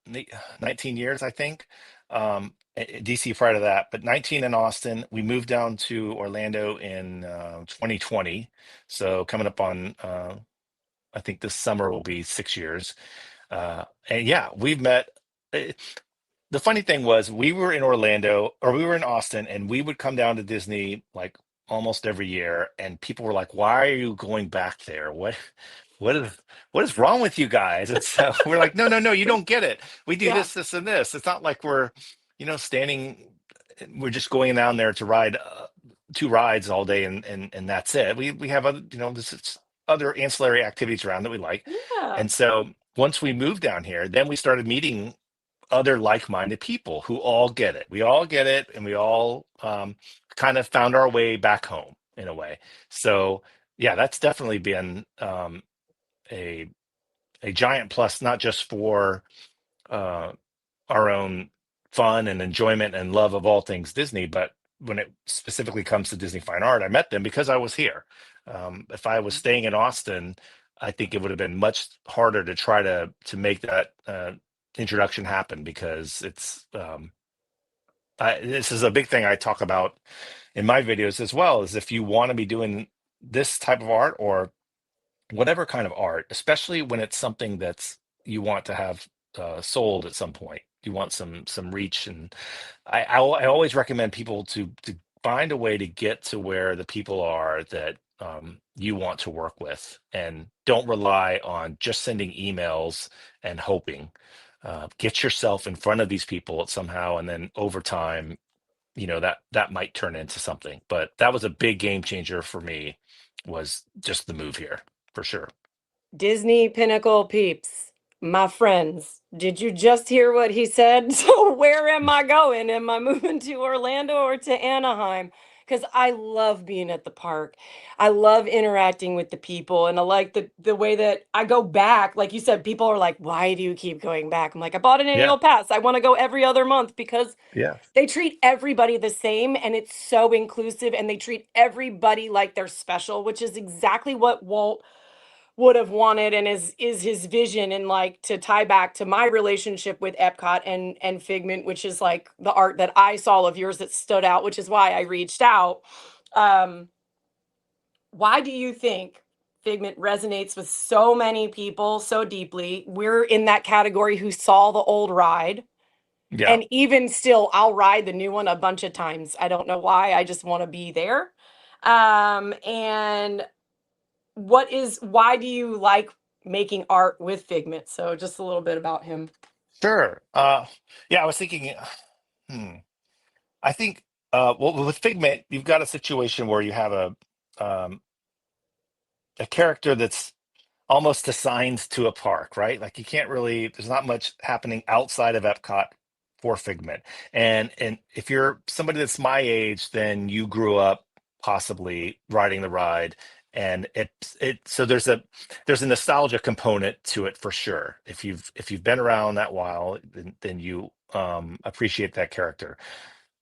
Speaker 2: 19 years, I think. DC prior to that, but 19 in Austin. We moved down to Orlando in 2020. So coming up on I think this summer will be 6 years. And yeah, we've met. eh, The funny thing was, we were in Orlando or we were in Austin, and we would come down to Disney like almost every year, and people were like, "Why are you going back there? What is what is wrong with you guys?" And so we're like, "No, no, no, you don't get it. We do
Speaker 1: Yeah.
Speaker 2: this, this, and this. It's not like we're, standing. We're just going down there to ride two rides all day, and that's it. We have other, this is other ancillary activities around that we like,
Speaker 1: Yeah.
Speaker 2: and so." Once we moved down here, then we started meeting other like-minded people who all get it. We all get it, and we all kind of found our way back home in a way. So yeah, that's definitely been a a giant plus, not just for uh, our own fun and enjoyment and love of all things Disney, but when it specifically comes to Disney Fine Art, I met them because I was here. If I was staying in Austin, I think it would have been much harder to try to make that introduction happen because this is a big thing I talk about in my videos as well. Is if you want to be doing this type of art or whatever kind of art, especially when it's something that's you want to have sold at some point. You want some reach, and I always recommend people to find a way to get to where the people are that you want to work with, and don't rely on just sending emails and hoping. Get yourself in front of these people somehow, and then over time, that might turn into something. But that was a big game changer for me, was just the move here for sure.
Speaker 1: Disney Pinnacle peeps, my friends, did you just hear what he said? So, where am I going? Am I moving to Orlando or to Anaheim? Because I love being at the park. I love interacting with the people. And I like the way that I go back. Like you said, people are like, why do you keep going back? I'm like, I bought an
Speaker 2: Yeah,
Speaker 1: annual pass. I want to go every other month because
Speaker 2: yeah,
Speaker 1: they treat everybody the same and it's so inclusive and they treat everybody like they're special, which is exactly what Walt would have wanted and is his vision. And like, to tie back to my relationship with Epcot and Figment, which is like the art that I saw of yours that stood out, which is why I reached out. um why do you think Figment resonates with so many people so deeply? We're in that category who saw the old ride,
Speaker 2: yeah.
Speaker 1: and even still I'll ride the new one a bunch of times. I don't know why, I just want to be there. And why do you like making art with Figment? So just a little bit about him.
Speaker 2: Sure. Yeah, I was thinking. Hmm, I think. Well, with Figment, you've got a situation where you have um, a character that's almost assigned to a park, right? Like you can't really, there's not much happening outside of Epcot for Figment. And if you're somebody that's my age, then you grew up possibly riding the ride. And so there's a nostalgia component to it for sure. If you've been around that while, then you appreciate that character.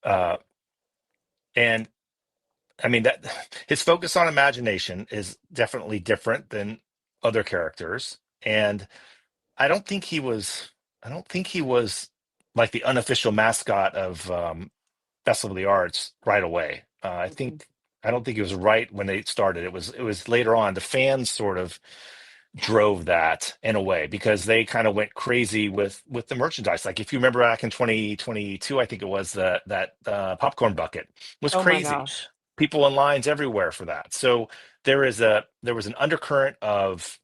Speaker 2: Uh, and I mean that his focus on imagination is definitely different than other characters. And I don't think he was like the unofficial mascot of Festival of the Arts right away.
Speaker 1: Mhm.
Speaker 2: I don't think it was right when they started. It was later on. The fans sort of drove that in a way because they kind of went crazy with the merchandise. Like if you remember back in 2022, I think it was that popcorn bucket was
Speaker 1: Oh my
Speaker 2: crazy.
Speaker 1: gosh.
Speaker 2: People in lines everywhere for that. So there was an undercurrent of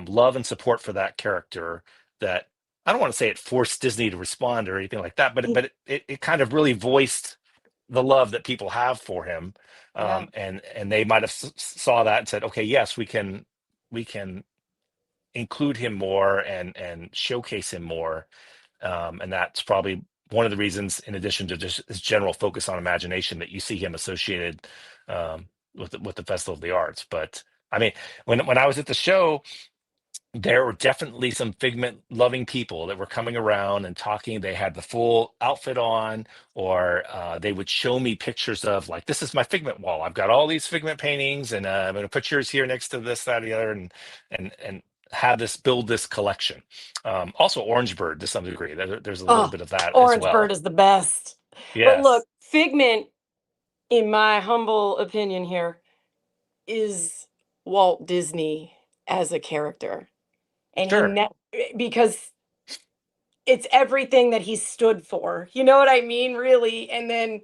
Speaker 2: love and support for that character that I don't want to say it forced Disney to respond or anything like that, but it kind of really voiced the love that people have for him,
Speaker 1: Yeah.
Speaker 2: and they might have saw that and said, okay, yes, we can include him more and showcase him more. And that's probably one of the reasons, in addition to just his general focus on imagination, that you see him associated with the Festival of the Arts. But I mean, when I was at the show, there were definitely some Figment loving people that were coming around and talking. They had the full outfit on, or they would show me pictures of, like, this is my Figment wall. I've got all these Figment paintings, and I'm going to put yours here next to this, that, or the other, and have this build this collection. Also, Orange Bird to some degree. There's a little
Speaker 1: Oh,
Speaker 2: bit of that as
Speaker 1: Orange Bird
Speaker 2: well.
Speaker 1: is the best. But look,
Speaker 2: Yes.
Speaker 1: Figment, in my humble opinion here, is Walt Disney. as a character. And
Speaker 2: Sure.
Speaker 1: because it's everything that he stood for. You know what I mean? Really. And then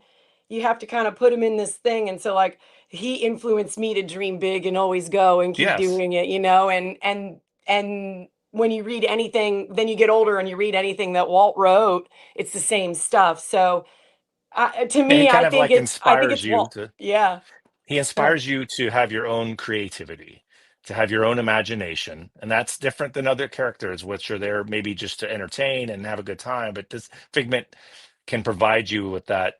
Speaker 1: you have to kind of put him in this thing. And so like he influenced me to dream big and always go and keep
Speaker 2: Yes.
Speaker 1: doing it, and when you read anything, then you get older and you read anything that Walt wrote, it's the same stuff. So to
Speaker 2: And he
Speaker 1: me,
Speaker 2: kind of like
Speaker 1: I think
Speaker 2: inspires
Speaker 1: it's
Speaker 2: you
Speaker 1: Walt.
Speaker 2: to
Speaker 1: Yeah.
Speaker 2: he
Speaker 1: Go ahead.
Speaker 2: inspires you to have your own creativity, to have your own imagination. And that's different than other characters, which are there maybe just to entertain and have a good time. But this Figment can provide you with that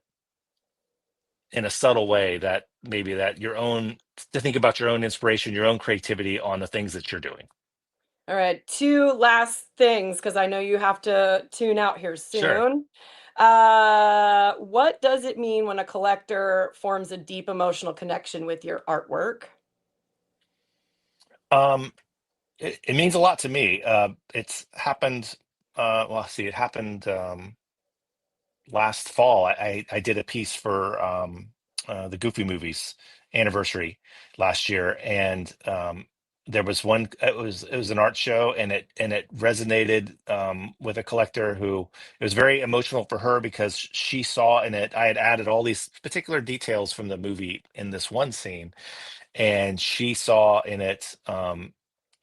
Speaker 2: in a subtle way, that maybe that your own, to think about your own inspiration, your own creativity on the things that you're doing.
Speaker 1: All right, two last things because I know you have to tune out here
Speaker 2: Sure.
Speaker 1: soon. What does it mean when a collector forms a deep emotional connection with your artwork?
Speaker 2: Um, it means a lot to me. It's happened. Well, see, it happened. Last fall, I did a piece for the Goofy movies anniversary last year, and there was one. It was an art show, and it resonated with a collector who, it was very emotional for her because she saw in it, I had added all these particular details from the movie in this one scene, and she saw in it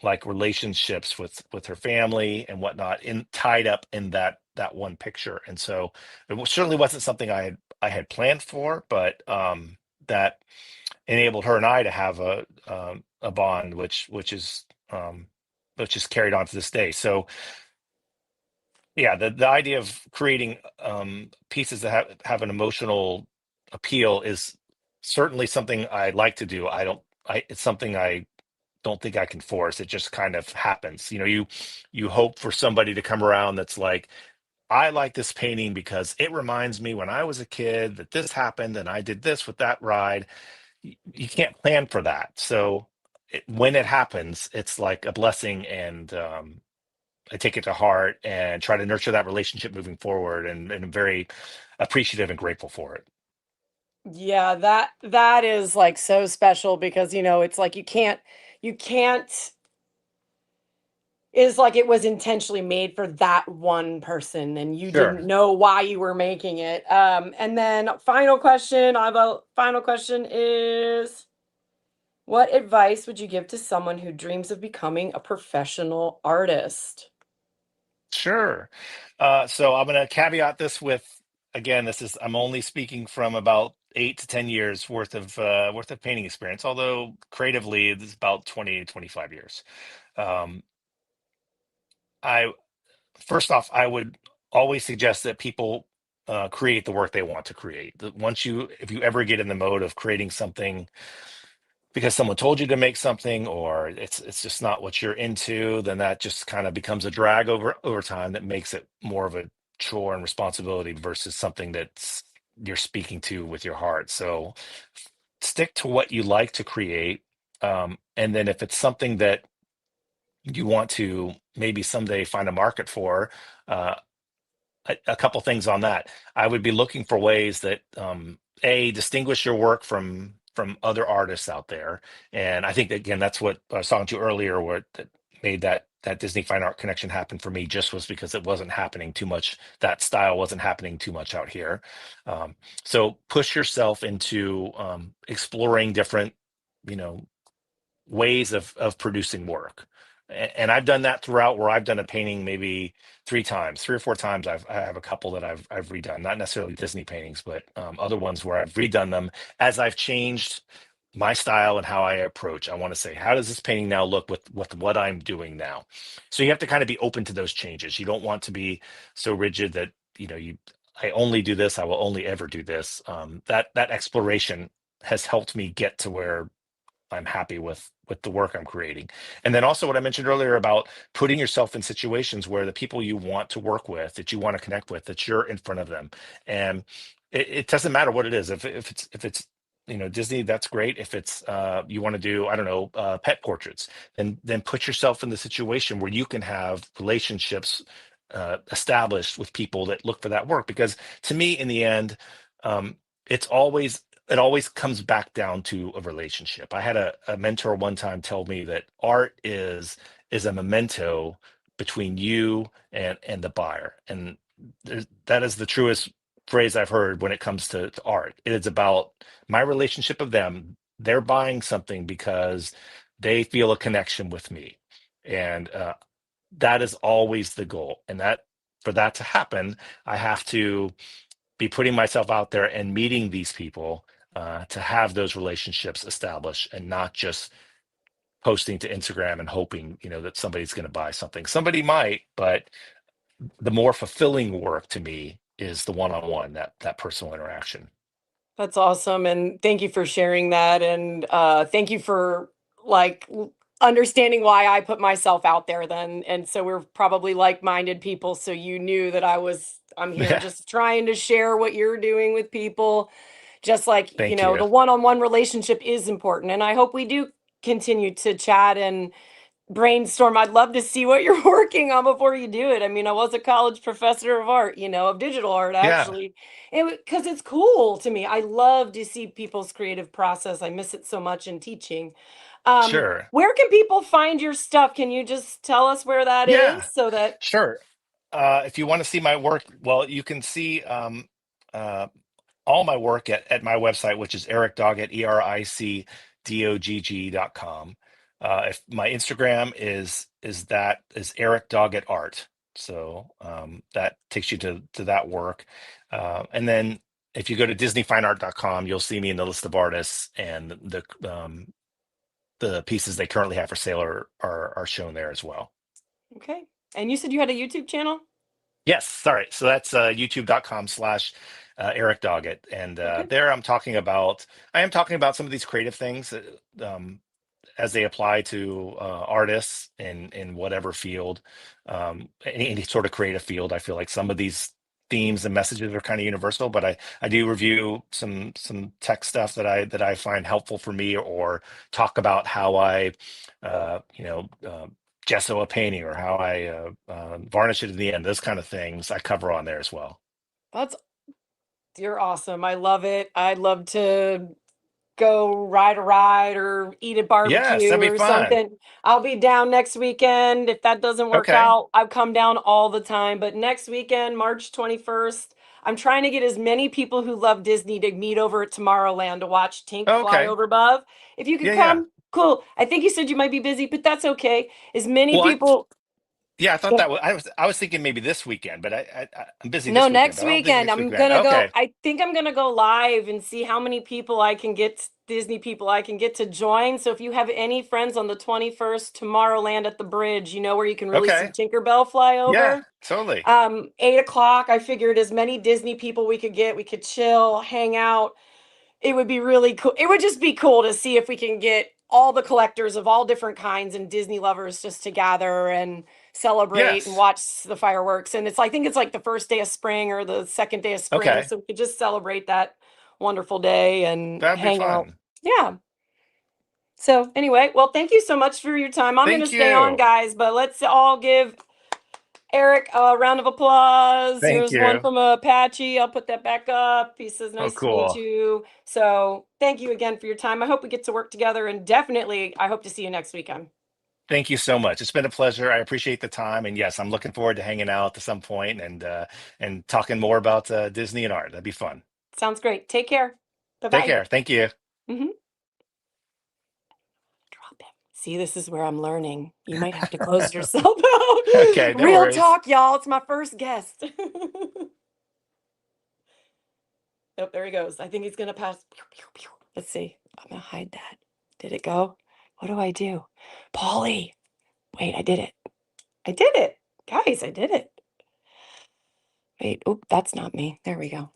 Speaker 2: like relationships with her family and whatnot in tied up in that one picture. And so certainly wasn't something I had planned for, but that enabled her and I to have a bond, which is carried on to this day. So yeah, the idea of creating pieces that have an emotional appeal is certainly something I like to do. It's something I don't think I can force. It just kind of happens. You hope for somebody to come around that's like, I like this painting because it reminds me when I was a kid that this happened and I did this with that ride. You can't plan for that. So when it happens, it's like a blessing, and I take it to heart and try to nurture that relationship moving forward, and I'm very appreciative and grateful for it.
Speaker 1: Yeah, that is like so special because it's like you can't is like it was intentionally made for that one person and you
Speaker 2: Sure.
Speaker 1: didn't know why you were making it. And then final question, I have a final question is what advice would you give to someone who dreams of becoming a professional artist?
Speaker 2: Sure. So I'm going to caveat this with, again, I'm only speaking from about 8 to 10 years worth of painting experience, although creatively it's about 20 to 25 years. Um, I First off, I would always suggest that people create the work they want to create. If you ever get in the mode of creating something because someone told you to make something, or it's just not what you're into, then that just kind of becomes a drag over time that makes it more of a chore and responsibility versus something that's you're speaking to with your heart. So stick to what you like to create, and then if it's something that you want to maybe someday find a market for, uh, a couple things on that. I would be looking for ways that distinguish your work from other artists out there. And I think that, again, that's what I was talking to earlier, where that made that Disney fine art connection happen for me, just was because it wasn't happening too much. That style wasn't happening too much out here. Um, so push yourself into exploring different, you know, ways of producing work. And I've done that throughout, where I've done a painting maybe 3 times, 3 or 4 times. I have a couple that I've redone, not necessarily Disney paintings, but other ones where I've redone them as I've changed my style and how I approach. I want to say, how does this painting now look with what I'm doing now? So you have to kind of be open to those changes. You don't want to be so rigid that, I only do this, I will only ever do this. That exploration has helped me get to where I'm happy with the work I'm creating. And then also what I mentioned earlier about putting yourself in situations where the people you want to work with, that you want to connect with, that you're in front of them. And it doesn't matter what it is. If it's Disney, that's great. If it's you want to do, I don't know, pet portraits, then put yourself in the situation where you can have relationships established with people that look for that work. Because to me, in the end, it's always it always comes back down to a relationship. I had a mentor one time tell me that art is a memento between you and the buyer. And that is the truest phrase I've heard when it comes to art. It is about my relationship of them. They're buying something because they feel a connection with me. And that is always the goal. And that for that to happen, I have to be putting myself out there and meeting these people to have those relationships established and not just posting to Instagram and hoping, that somebody's going to buy something. Somebody might, but the more fulfilling work to me is the one-on-one, that personal interaction.
Speaker 1: That's awesome, and thank you for sharing that, and, thank you for, like, understanding why I put myself out there then, and so we're probably like-minded people, so you knew that I'm here
Speaker 2: Yeah,
Speaker 1: just trying to share what you're doing with people, just like,
Speaker 2: thank you.
Speaker 1: the one-on-one relationship is important, and I hope we do continue to chat and brainstorm. I'd love to see what you're working on before you do it. I mean, I was a college professor of art, of digital art
Speaker 2: Yeah,
Speaker 1: actually. Because it's cool to me. I love to see people's creative process. I miss it so much in teaching.
Speaker 2: sure.
Speaker 1: Where can people find your stuff? Can you just tell us where that
Speaker 2: Yeah,
Speaker 1: is so that
Speaker 2: sure. If you want to see my work, well, you can see uh, all my work at my website, which is Eric Doggett, EricDoggett.com. If my Instagram is Eric Doggett Art. So that takes you to that work. And then if you go to DisneyFineArt.com, you'll see me in the list of artists, and the pieces they currently have for sale are shown there as well.
Speaker 1: okay. And you said you had a YouTube channel?
Speaker 2: Yes, sorry. So that's youtube.com/, Eric Doggett. And
Speaker 1: Okay.
Speaker 2: there I am talking about some of these creative things as they apply to artists in whatever field, any sort of creative field. I feel like some of these themes and messages are kind of universal, but I do review some tech stuff that I find helpful for me, or talk about how I, gesso a painting, or how I varnish it in the end. Those kind of things I cover on there as well.
Speaker 1: That's You're awesome. I love it. I'd love to go ride a ride or eat a
Speaker 2: Yes,
Speaker 1: barbecue
Speaker 2: that'd be
Speaker 1: or
Speaker 2: fun.
Speaker 1: something. I'll be down next weekend. If that doesn't work
Speaker 2: Okay.
Speaker 1: out, I've come down all the time. But next weekend, March 21st, I'm trying to get as many people who love Disney to meet over at Tomorrowland to watch Tink fly
Speaker 2: Okay.
Speaker 1: over above. If you could
Speaker 2: Yeah, yeah.
Speaker 1: come, cool. I think you said you might be busy, but that's okay. As many
Speaker 2: Well,
Speaker 1: people.
Speaker 2: yeah, I thought that was I was thinking maybe this weekend, but I'm busy
Speaker 1: No,
Speaker 2: this weekend,
Speaker 1: next
Speaker 2: but I'll do
Speaker 1: weekend.
Speaker 2: next weekend. Okay.
Speaker 1: I think I'm gonna go live and see how many people I can get, Disney people I can get to join. So if you have any friends on the 21st, Tomorrowland at the bridge, where you can really see
Speaker 2: Okay.
Speaker 1: Tinkerbell fly
Speaker 2: Yeah,
Speaker 1: over.
Speaker 2: totally.
Speaker 1: 8 o'clock, I figured as many Disney people we could get, we could chill, hang out. It would be really cool. It would just be cool to see if we can get all the collectors of all different kinds and Disney lovers just to gather and celebrate and
Speaker 2: Yes.
Speaker 1: watch the fireworks. And I think it's like the first day of spring or the second day of spring.
Speaker 2: Okay.
Speaker 1: So we could just celebrate that wonderful day and
Speaker 2: That'd be
Speaker 1: hang out.
Speaker 2: fun.
Speaker 1: Yeah. So anyway, well, thank you so much for your time. I'm going to
Speaker 2: Thank
Speaker 1: stay on,
Speaker 2: you.
Speaker 1: guys, but let's all give Eric, a round of applause.
Speaker 2: Thank
Speaker 1: Here's one
Speaker 2: you.
Speaker 1: from Apache. I'll put that back up. He says,
Speaker 2: Oh,
Speaker 1: nice to meet
Speaker 2: cool.
Speaker 1: you. So thank you again for your time. I hope we get to work together, and definitely I hope to see you next weekend.
Speaker 2: Thank you so much. It's been a pleasure. I appreciate the time, and yes, I'm looking forward to hanging out at some point and talking more about Disney and art. That'd be fun.
Speaker 1: Sounds great. Take care.
Speaker 2: Take
Speaker 1: Bye-bye.
Speaker 2: care. Thank you.
Speaker 1: Hmm. Drop it. See, this is where I'm learning. You might have to close yourself out.
Speaker 2: Okay, no
Speaker 1: Real
Speaker 2: worries.
Speaker 1: talk, y'all. It's my first guest. Oh, there he goes. I think he's gonna pass. Pew, pew, pew. Let's see. I'm gonna hide that. Did it go? What do I do? Polly. Wait, I did it. I did it. Guys, I did it. Wait, oop, that's not me. There we go.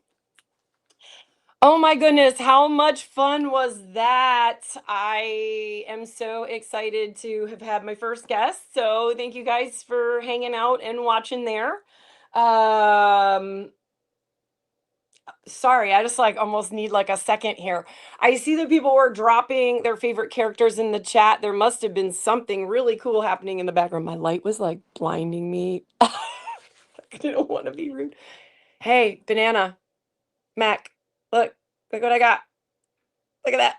Speaker 1: Oh my goodness, how much fun was that? I am so excited to have had my first guest. So thank you guys for hanging out and watching there. Um, Sorry, I just like almost need like a second here. I see that people were dropping their favorite characters in the chat. There must have been something really cool happening in the background. My light was like blinding me. I didn't want to be rude. Hey, Banana, Mac, look what I got. Look at that.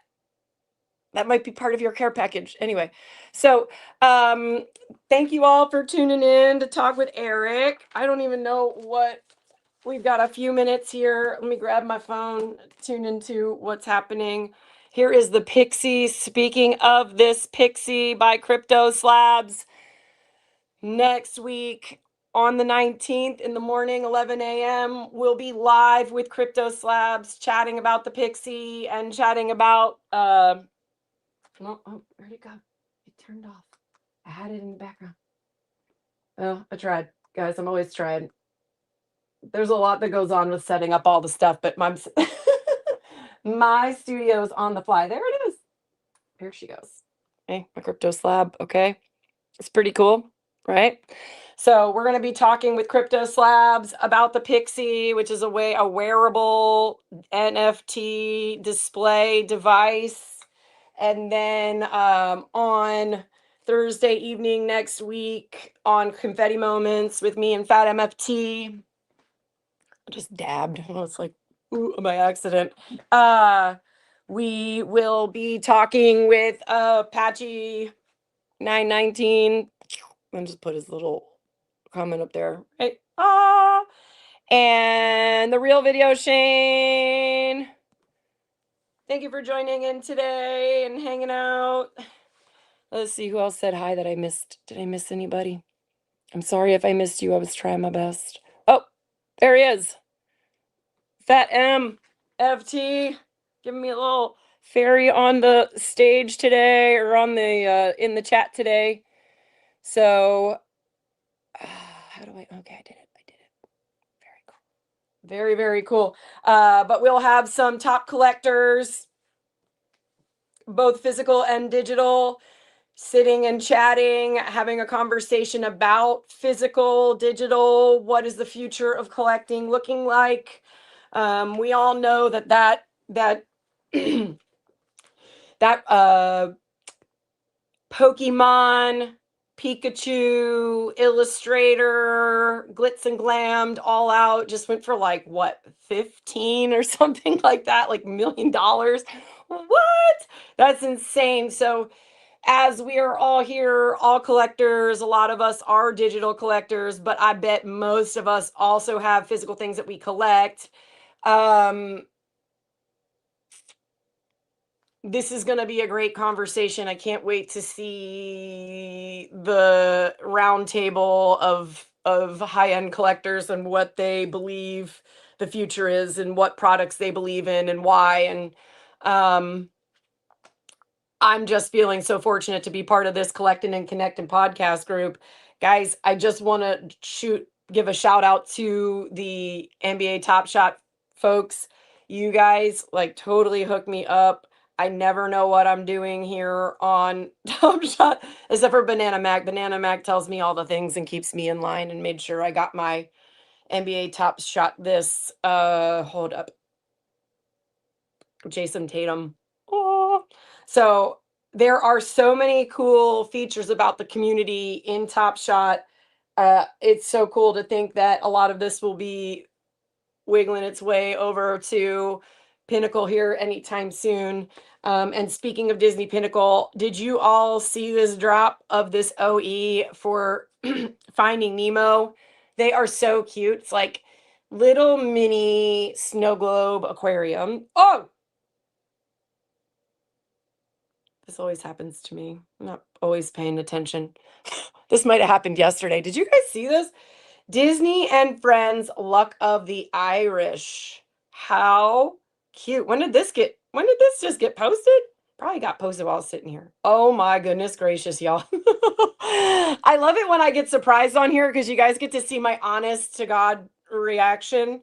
Speaker 1: That might be part of your care package. Anyway, so thank you all for tuning in to talk with Eric. I don't even know what we've got a few minutes here. Let me grab my phone, tune into what's happening. Here is the Pixie. Speaking of this Pixie by Crypto Slabs, next week on the 19th in the morning, 11 a.m., we'll be live with Crypto Slabs chatting about the Pixie and chatting about no, oh, where'd it go? It turned off. I had it in the background. Oh, I tried. Guys, I'm always trying. There's a lot that goes on with setting up all the stuff, but my my studio's on the fly. There it is. Here she goes. Hey, my crypto slab. Okay. It's pretty cool, right? So we're going to be talking with Crypto Slabs about the Pixie, which is a wearable NFT display device. And then on Thursday evening next week on Confetti Moments with me and Fat MFT, I just dabbed. Oh, it's like, ooh, by accident. We will be talking with Patchy 919. I'll just put his little comment up there. Right. And the real video Shane. Thank you for joining in today and hanging out. Let's see who else said hi that I missed. Did I miss anybody? I'm sorry if I missed you. I was trying my best. Oh, there he is. Fat M FT giving me a little fairy on the stage today, or on the in the chat today. So how do I, okay, I did it. Very cool. Very, very cool. But we'll have some top collectors, both physical and digital, sitting and chatting, having a conversation about physical, digital, what is the future of collecting looking like. We all know that Pokemon, Pikachu, Illustrator, Glitz and Glammed, All Out just went for like what, 15 or something like that, like $1 million. What? That's insane. So as we are all here, all collectors, a lot of us are digital collectors, but I bet most of us also have physical things that we collect. This is going to be a great conversation. I can't wait to see the roundtable of high-end collectors and what they believe the future is and what products they believe in and why. And I'm just feeling so fortunate to be part of this Collecting and Connecting podcast group. Guys, I just want to give a shout out to the NBA Top Shot folks. You guys like totally hook me up. I never know what I'm doing here on Top Shot, except for Banana Mac. Banana Mac tells me all the things and keeps me in line and made sure I got my NBA Top Shot this. Hold up. Jason Tatum. Oh. So there are so many cool features about the community in Top Shot. It's so cool to think that a lot of this will be wiggling its way over to Pinnacle here anytime soon. And speaking of Disney Pinnacle, did you all see this drop of this OE for Finding Nemo? They are so cute. It's like little mini snow globe aquarium. Oh, this always happens to me. I'm not always paying attention. This might have happened yesterday. Did you guys see this? Disney and Friends Luck of the Irish. How cute. When did this just get posted? Probably got posted while I was sitting here. Oh my goodness gracious, y'all. I love it when I get surprised on here because you guys get to see my honest to God reaction.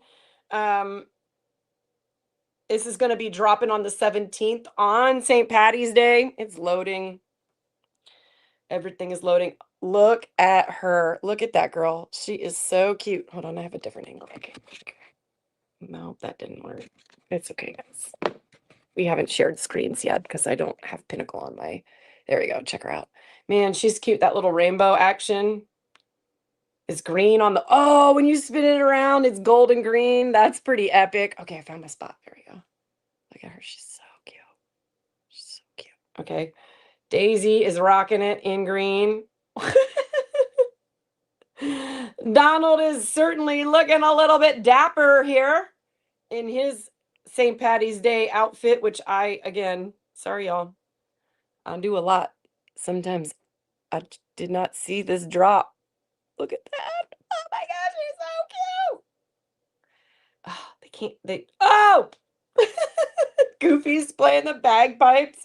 Speaker 1: This is going to be dropping on the 17th on St. Patty's Day. It's loading. Everything is loading. Look at her. Look at that girl. She is so cute. Hold on, I have a different angle. Okay. No, that didn't work. It's okay, guys. We haven't shared screens yet because I don't have Pinnacle on my... There we go. Check her out. Man, she's cute. That little rainbow action is green on the... Oh, when you spin it around, it's golden green. That's pretty epic. Okay, I found my spot. There we go. Look at her. She's so cute. Okay. Daisy is rocking it in green. Donald is certainly looking a little bit dapper here in his St. Patty's Day outfit, which again, sorry y'all, I do a lot. Sometimes I did not see this drop. Look at that. Oh my gosh, he's so cute. Oh, oh! Goofy's playing the bagpipes.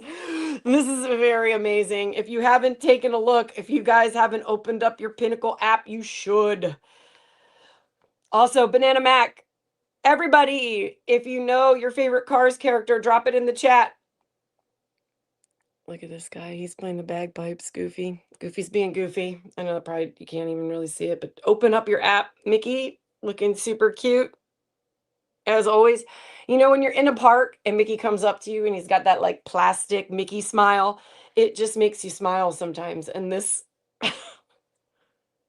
Speaker 1: This is very amazing. If you haven't taken a look, if you guys haven't opened up your Pinnacle app, you should. Also, Banana Mac, everybody, if you know your favorite Cars character, drop it in the chat. Look at this guy. He's playing the bagpipes, Goofy. Goofy's being goofy. I know that probably you can't even really see it, but open up your app. Mickey, looking super cute. As always, you know, when you're in a park and Mickey comes up to you and he's got that like plastic Mickey smile, it just makes you smile sometimes. And this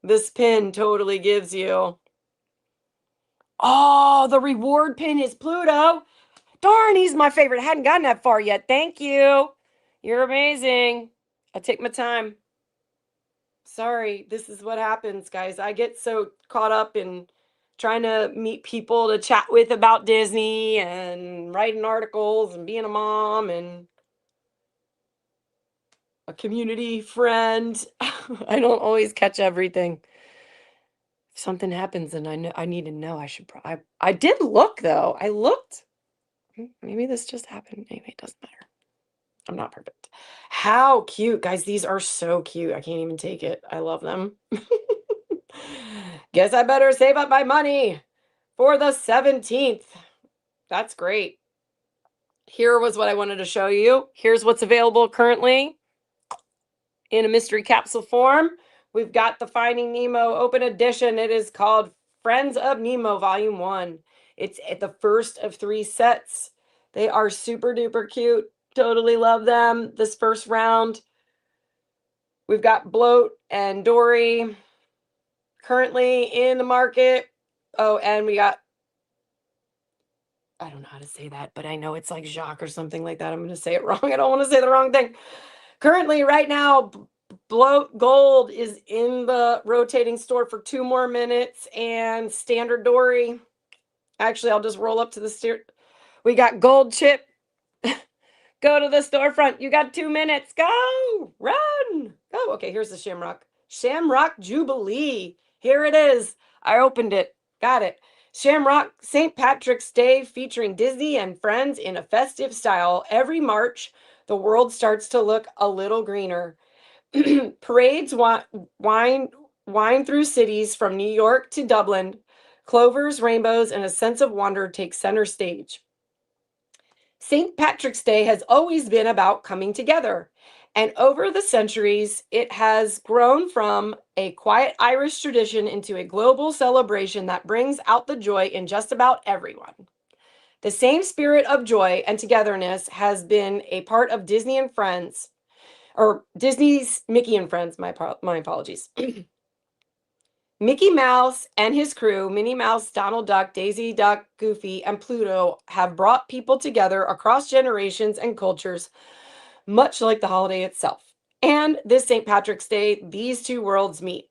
Speaker 1: this pin totally gives you. Oh, the reward pin is Pluto. Darn, he's my favorite. I hadn't gotten that far yet. Thank you. You're amazing. I take my time. Sorry, this is what happens, guys. I get so caught up in trying to meet people to chat with about Disney and writing articles and being a mom and a community friend. I don't always catch everything. If something happens and I need to know, I did look though. I looked. Maybe this just happened. Anyway, it doesn't matter. I'm not perfect. How cute, guys. These are so cute. I can't even take it. I love them. Guess I better save up my money for the 17th. That's great. Here was what I wanted to show you. Here's what's available currently in a mystery capsule form. We've got the Finding Nemo Open Edition. It is called Friends of Nemo Volume 1. It's at the first of 3 sets. They are super duper cute. Totally love them. This first round, we've got Bloat and Dory currently in the market. Oh, and we got, I don't know how to say that, but I know it's like Jacques or something like that. I'm going to say it wrong. I don't want to say the wrong thing. Currently, right now, Bloat Gold is in the rotating store for 2 more minutes, and Standard Dory. Actually, I'll just roll up to the steer. We got Gold Chip. Go to the storefront. You got 2 minutes. Go. Run. Go. Okay, here's the Shamrock. Shamrock Jubilee. Here it is. I opened it. Got it. Shamrock St. Patrick's Day featuring Disney and friends in a festive style. Every March, the world starts to look a little greener. Parades wind through cities from New York to Dublin. Clovers, rainbows, and a sense of wonder take center stage. St. Patrick's Day has always been about coming together, and over the centuries, it has grown from a quiet Irish tradition into a global celebration that brings out the joy in just about everyone. The same spirit of joy and togetherness has been a part of Disney and Friends, or Disney's Mickey and Friends, my apologies. Mickey Mouse and his crew, Minnie Mouse, Donald Duck, Daisy Duck, Goofy, and Pluto, have brought people together across generations and cultures, much like the holiday itself. And this St. Patrick's Day, these 2 worlds meet.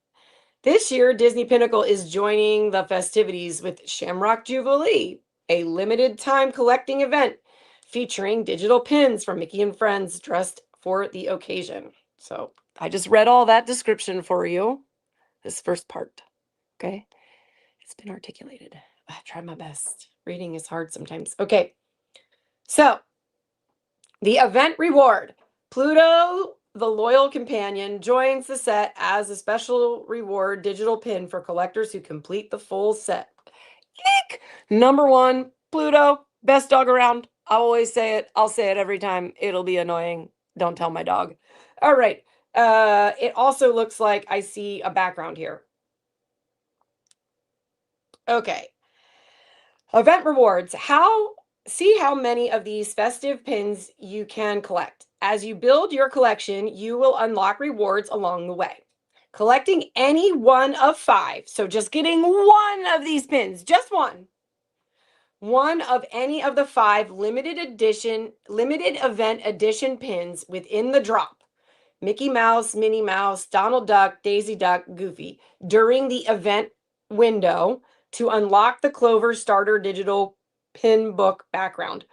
Speaker 1: This year, Disney Pinnacle is joining the festivities with Shamrock Jubilee, a limited time collecting event featuring digital pins from Mickey and Friends dressed for the occasion. So I just read all that description for you. This first part. Okay. It's been articulated. I tried my best. Reading is hard sometimes. Okay. So the event reward. Pluto, the loyal companion, joins the set as a special reward digital pin for collectors who complete the full set. Eek! Number 1, Pluto, best dog around. I always say it. I'll say it every time. It'll be annoying. Don't tell my dog. All right. It also looks like I see a background here. Okay. Event rewards. See how many of these festive pins you can collect. As you build your collection, you will unlock rewards along the way. Collecting any one of 5, so just getting one of these pins, just one, one of any of the 5 limited event edition pins within the drop, Mickey Mouse, Minnie Mouse, Donald Duck, Daisy Duck, Goofy, during the event window to unlock the Clover Starter Digital Pin Book background.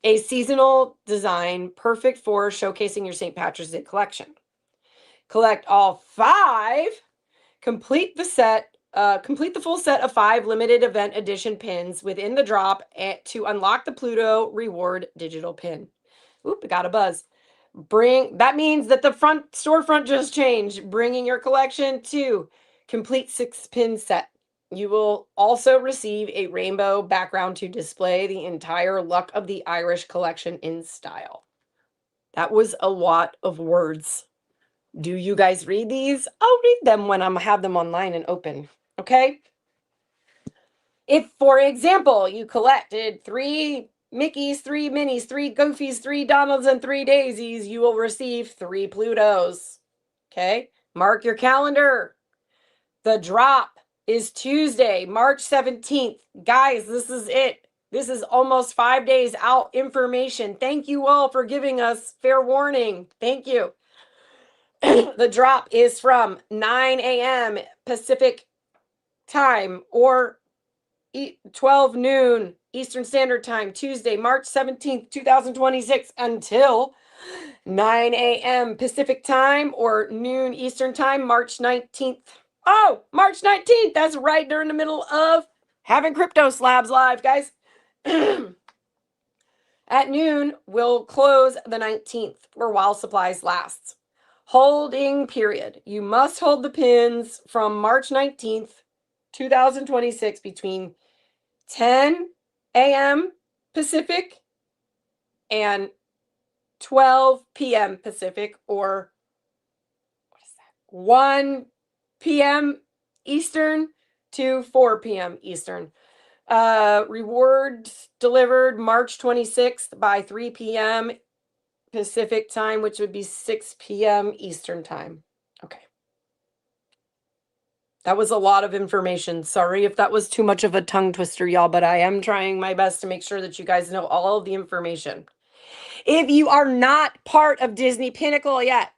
Speaker 1: A seasonal design perfect for showcasing your St. Patrick's Day collection. Collect all 5. Complete the full set of 5 limited event edition pins within the drop to unlock the Pluto Reward digital pin. Oop, I got a buzz. That means that the front storefront just changed, bringing your collection to complete 6-pin set. You will also receive a rainbow background to display the entire Luck of the Irish collection in style. That was a lot of words. Do you guys read these? I'll read them when I have them online and open, okay? If, for example, you collected 3 Mickeys, 3 Minnies, 3 Goofies, 3 Donalds, and 3 Daisies, you will receive 3 Plutos, okay? Mark your calendar. The drop is Tuesday, March 17th. Guys, this is it. This is almost 5 days out information. Thank you all for giving us fair warning. Thank you. The drop is from 9 a.m. Pacific time or 12 noon Eastern Standard Time, Tuesday, March 17th, 2026 until 9 a.m. Pacific time or noon Eastern Time, March 19th. Oh, March 19th. That's right during the middle of having Crypto Slabs live, guys. At noon, we'll close the 19th for while supplies last. Holding period. You must hold the pins from March 19th, 2026 between 10 a.m. Pacific and 12 p.m. Pacific, or what is that? 1 p.m. Eastern to 4 p.m. Eastern. Rewards delivered March 26th by 3 p.m. Pacific time, which would be 6 p.m. Eastern time. Okay. That was a lot of information. Sorry if that was too much of a tongue twister, y'all, but I am trying my best to make sure that you guys know all of the information. If you are not part of Disney Pinnacle yet,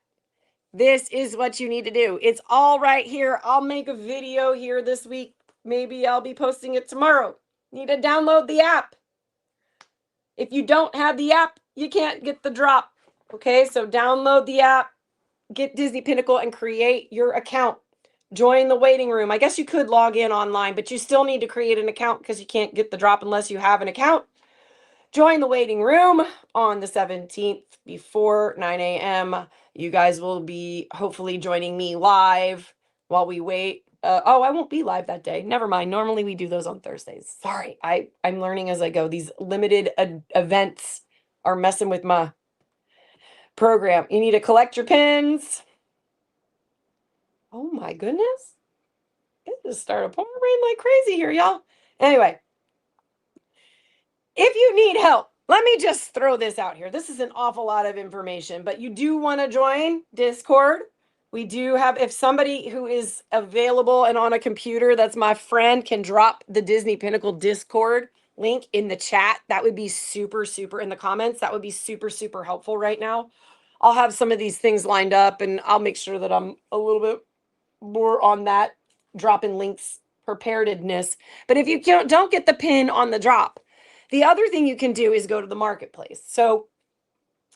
Speaker 1: this is what you need to do. It's all right here. I'll make a video here this week. Maybe I'll be posting it tomorrow. You need to download the app. If you don't have the app, you can't get the drop. Okay, so download the app, get Disney Pinnacle, and create your account. Join the waiting room. I guess you could log in online, but you still need to create an account because you can't get the drop unless you have an account. Join the waiting room on the 17th before 9 a.m. You guys will be hopefully joining me live while we wait. Oh, I won't be live that day. Never mind. Normally we do those on Thursdays. Sorry. I'm learning as I go. These limited events are messing with my program. You need to collect your pins. Oh my goodness. It just started pouring rain like crazy here, y'all. Anyway, if you need help, let me just throw this out here. This is an awful lot of information, but you do want to join Discord. We do have, if somebody who is available and on a computer that's my friend can drop the Disney Pinnacle Discord link in the chat, that would be super, super, in the comments, that would be super, super helpful right now. I'll have some of these things lined up and I'll make sure that I'm a little bit more on that drop-in links preparedness. But if you don't get the pin on the drop, the other thing you can do is go to the marketplace. So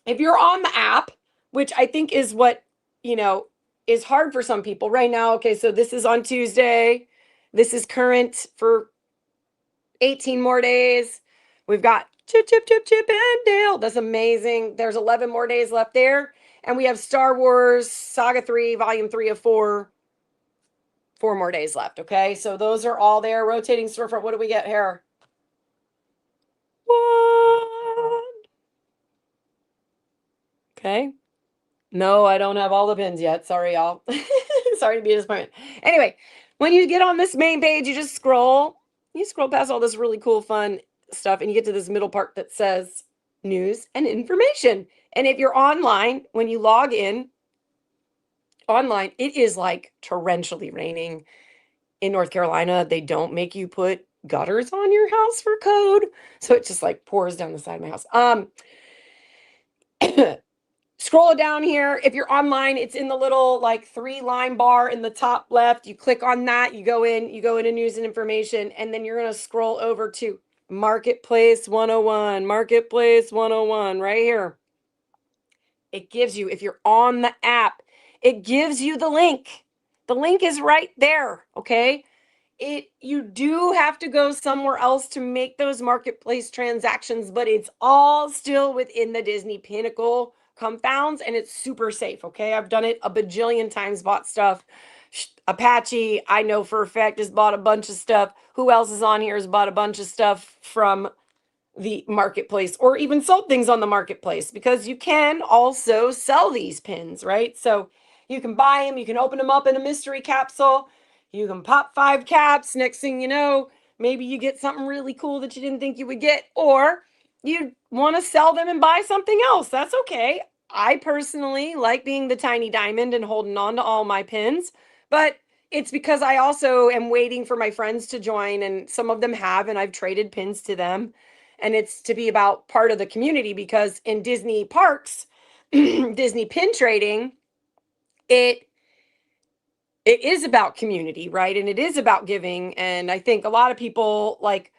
Speaker 1: if you're on the app, which I think is what, is hard for some people right now. Okay, so this is on Tuesday. This is current for 18 more days. We've got Chip, Chip, Chip, Chip, and Dale. That's amazing. There's 11 more days left there. And we have Star Wars Saga 3, Volume 3 of 4. 4 more days left, okay? So those are all there. Rotating storefront. What do we get here? What? Okay. No, I don't have all the pins yet. Sorry, y'all. Sorry to be a disappointment. Anyway, when you get on this main page, you just scroll. You scroll past all this really cool, fun stuff, and you get to this middle part that says news and information. And if you're online, when you log in online, it is like torrentially raining in North Carolina. They don't make you put gutters on your house for code. So it just like pours down the side of my house. Scroll down here. If you're online, it's in the little like 3-line bar in the top left. You click on that, you go into news and information, and then you're going to scroll over to Marketplace 101, Marketplace 101 right here. It gives you, if you're on the app, it gives you the link. The link is right there, okay? You do have to go somewhere else to make those marketplace transactions, but it's all still within the Disney Pinnacle confounds, and it's super safe, okay? I've done it a bajillion times, bought stuff. Apache, I know for a fact, has bought a bunch of stuff. Who else is on here has bought a bunch of stuff from the marketplace or even sold things on the marketplace, because you can also sell these pins, right? So you can buy them, you can open them up in a mystery capsule, you can pop 5 caps. Next thing you know, maybe you get something really cool that you didn't think you would get, or you want to sell them and buy something else. That's okay. I personally like being the tiny diamond and holding on to all my pins, but it's because I also am waiting for my friends to join, and some of them have, and I've traded pins to them. And it's to be about part of the community, because in Disney parks, Disney pin trading, it is about community, right? And it is about giving. And I think a lot of people, like,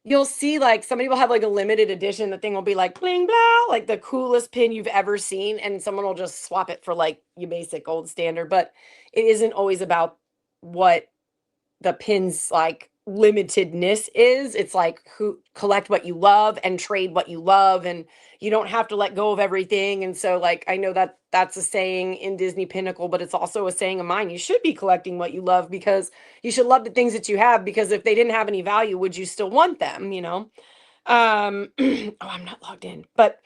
Speaker 1: you'll see like somebody will have like a limited edition. The thing will be like bling blah, like the coolest pin you've ever seen, and someone will just swap it for like your basic old standard. But it isn't always about what the pin's like limitedness is. It's like, who collect what you love and trade what you love, and you don't have to let go of everything. And so like, I know that that's a saying in Disney Pinnacle, but it's also a saying of mine. You should be collecting what you love, because you should love the things that you have, because if they didn't have any value, would you still want them, you know? Oh, I'm not logged in, but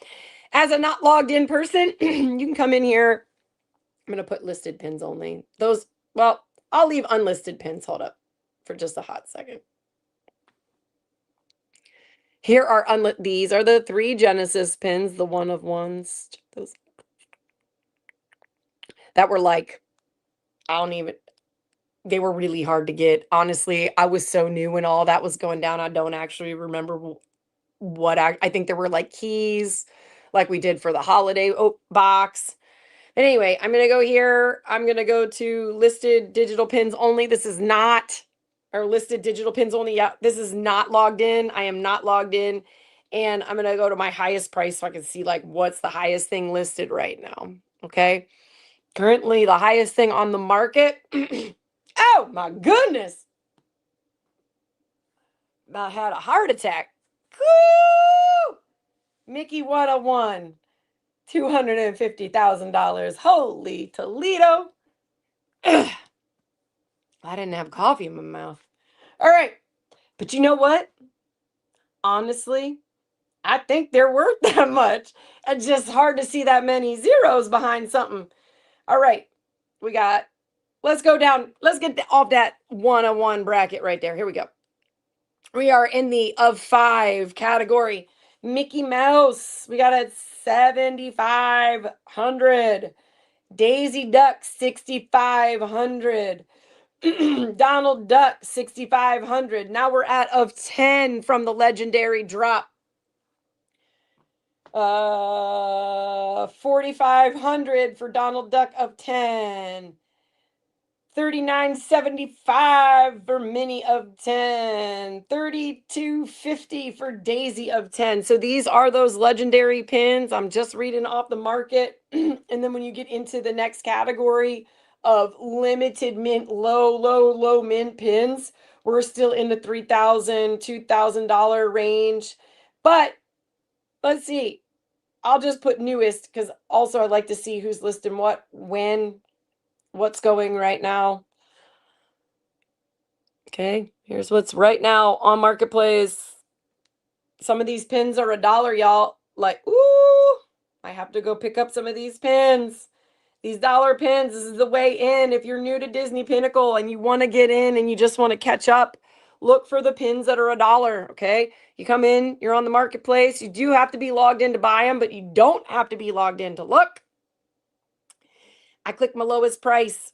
Speaker 1: as a not logged in person, you can come in here. I'm going to put listed pins only. Those, well, I'll leave unlisted pins. Hold up for just a hot second. Here are these are the 3 Genesis pins, the one of ones. Those that were like, I don't even, they were really hard to get. Honestly, I was so new when all that was going down. I don't actually remember what I think there were like keys, like we did for the holiday box. Anyway, I'm going to go here. I'm going to go to listed digital pins only. This is not, or listed digital pins only. Yeah, this is not logged in. I am not logged in. And I'm going to go to my highest price so I can see like what's the highest thing listed right now. Okay. Currently the highest thing on the market. Oh my goodness. About had a heart attack. Woo! Mickey 101. $250,000. Holy Toledo. I didn't have coffee in my mouth. All right. But you know what? Honestly, I think they're worth that much. It's just hard to see that many zeros behind something. All right. Let's go down. Let's get off that 101 bracket right there. Here we go. We are in the of 5 category. Mickey Mouse, we got at 7,500. Daisy Duck, 6,500. Donald Duck, 6,500. Now we're at of 10 from the legendary drop. 4,500 for Donald Duck of 10. 39.75 for Minnie of 10. 32.50 for Daisy of 10. So these are those legendary pins. I'm just reading off the market. And then when you get into the next category of limited mint, low mint pins, we're still in the $3,000, $2,000 range. But let's see. I'll just put newest, because also I'd like to see who's listing what, when, what's going right now. Okay, here's what's right now on Marketplace. Some of these pins are $1, y'all. Like, ooh, I have to go pick up some of these pins. These dollar pins, this is the way in. If you're new to Disney Pinnacle and you want to get in and you just want to catch up, look for the pins that are $1, okay? You come in, you're on the Marketplace. You do have to be logged in to buy them, but you don't have to be logged in to look. I click my lowest price.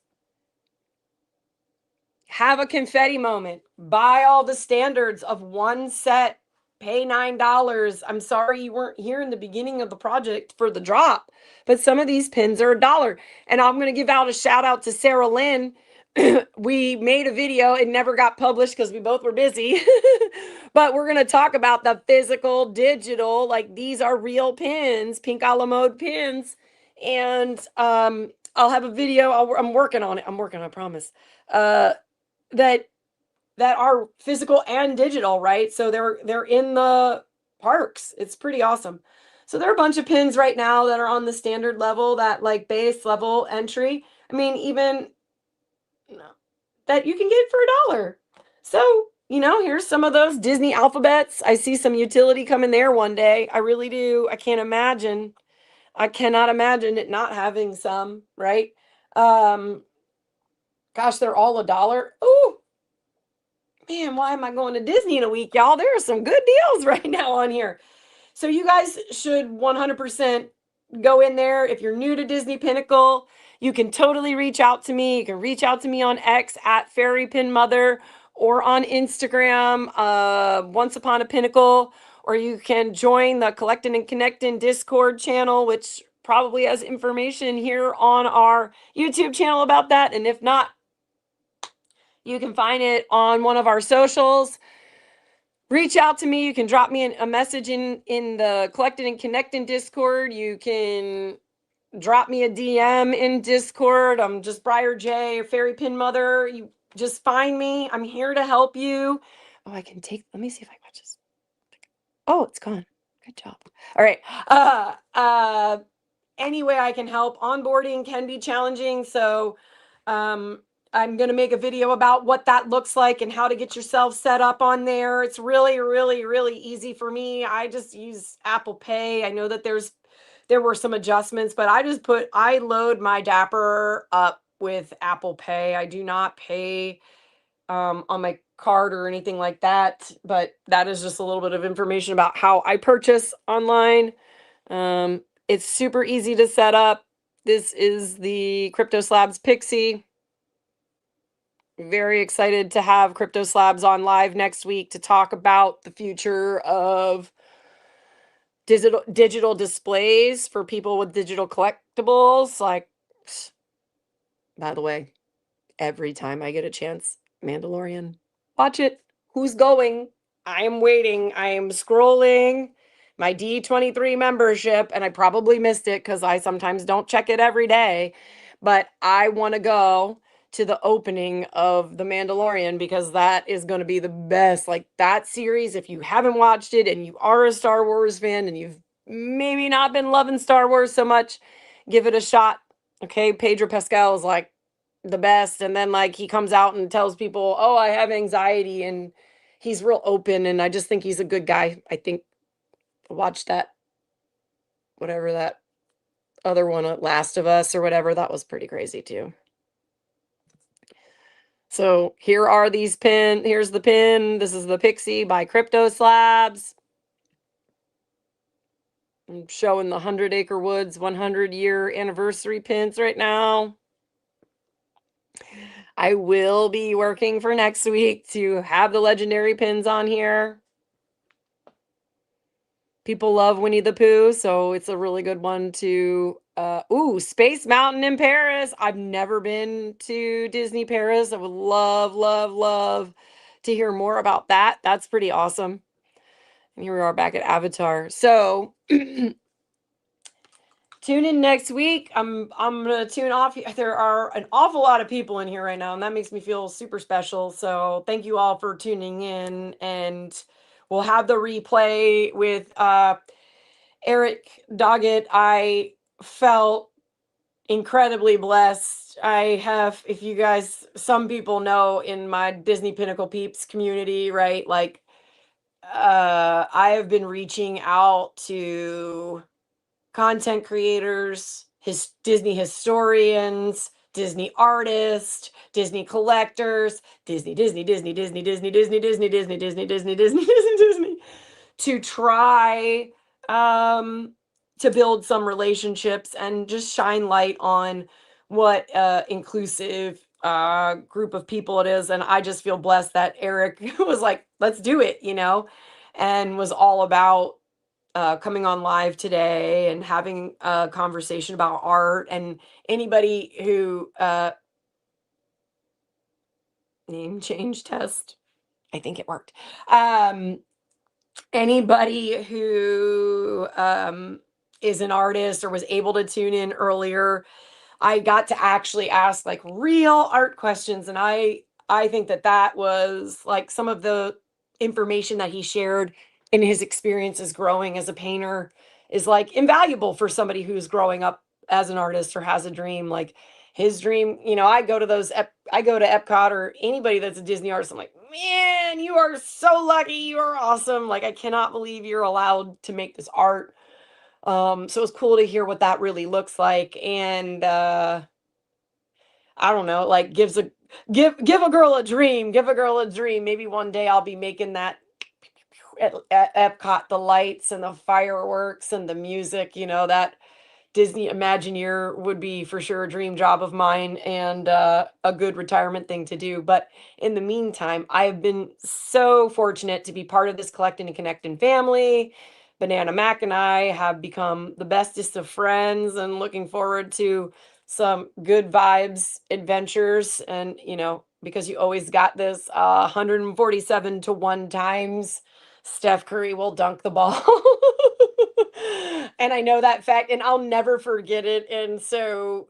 Speaker 1: have a confetti moment, buy all the standards of one set, pay $9. I'm sorry you weren't here in the beginning of the project for the drop, but some of these pins are $1. And I'm going to give out a shout out to Sarah Lynn. We made a video. It never got published because we both were busy. But we're going to talk about the physical, digital, like these are real pins, pink a la mode pins. And I'll have a video. I'm working on it. I promise. That are physical and digital, right? So they're in the parks. It's pretty awesome. So there are a bunch of pins right now that are on the standard level, that like base level entry. I mean, even that you can get for $1. So, here's some of those Disney alphabets. I see some utility coming there one day. I really do. I cannot imagine it not having some, right? Gosh, they're all $1. Ooh, man, why am I going to Disney in a week, y'all? There are some good deals right now on here. So you guys should 100% go in there. If you're new to Disney Pinnacle, you can totally reach out to me. You can reach out to me on X at FairyPinMother, or on Instagram, Once Upon a Pinnacle, or you can join the Collectin' and Connectin' Discord channel, which probably has information here on our YouTube channel about that. And if not, you can find it on one of our socials. Reach out to me. You can drop me a message in the Collected and Connected Discord. You can drop me a DM in Discord. I'm just Briar J or FairyPinMother. You just find me. I'm here to help you. Oh, I can take, let me see if I got this. Oh, it's gone. Good job. All right. Any way I can help. Onboarding can be challenging. So I'm going to make a video about what that looks like and how to get yourself set up on there. It's really, really, really easy for me. I just use Apple Pay. I know that there were some adjustments, but I load my Dapper up with Apple Pay. I do not pay on my card or anything like that, but that is just a little bit of information about how I purchase online. It's super easy to set up. This is the Crypto Slabs Pixie. Very excited to have Crypto Slabs on live next week to talk about the future of digital displays for people with digital collectibles. Like, by the way, every time I get a chance, Mandalorian, watch it. Who's going? I am waiting. I am scrolling my D23 membership, and I probably missed it because I sometimes don't check it every day. But I want to go to the opening of The Mandalorian because that is going to be the best. Like, that series, if you haven't watched it and you are a Star Wars fan and you've maybe not been loving Star Wars so much, give it a shot. Okay, Pedro Pascal is like the best. And then like he comes out and tells people, oh, I have anxiety, and he's real open, and I just think he's a good guy. I think watch that, whatever that other one, Last of Us or whatever, that was pretty crazy too. So here are these pin. Here's the pin. This is the Pixie by Crypto Slabs. I'm showing the 100 Acre Woods 100-year anniversary pins right now. I will be working for next week to have the legendary pins on here. People love Winnie the Pooh, so it's a really good one to Space Mountain in Paris. I've never been to Disney Paris. I would love, love, love to hear more about that. That's pretty awesome. And here we are back at Avatar. So tune in next week. I'm gonna tune off. There are an awful lot of people in here right now, and that makes me feel super special. So thank you all for tuning in, and we'll have the replay with Eric Doggett. I felt incredibly blessed. I have, if you guys, some people know in my Disney Pinnacle Peeps community, right? Like, I have been reaching out to content creators, Disney historians, Disney artists, Disney collectors, Disney, to try to build some relationships and just shine light on what inclusive group of people it is. And I just feel blessed that Eric was like, let's do it, and was all about coming on live today and having a conversation about art. And anybody who name change test, I think it worked. Anybody who is an artist or was able to tune in earlier, I got to actually ask like real art questions, and I think that was like some of the information that he shared in his experiences growing as a painter is like invaluable for somebody who's growing up as an artist or has a dream. Like his dream, I go to I go to Epcot or anybody that's a Disney artist. I'm like, man, you are so lucky. You are awesome. Like I cannot believe you're allowed to make this art. So it's cool to hear what that really looks like. And I don't know, like give a girl a dream, give a girl a dream. Maybe one day I'll be making that at Epcot, the lights and the fireworks and the music, that Disney Imagineer would be for sure a dream job of mine and a good retirement thing to do. But in the meantime, I have been so fortunate to be part of this Collecting and Connecting family. Banana Mac and I have become the bestest of friends and looking forward to some good vibes adventures. And, because you always got this 147 to 1 times Steph Curry will dunk the ball. And I know that fact and I'll never forget it. And so,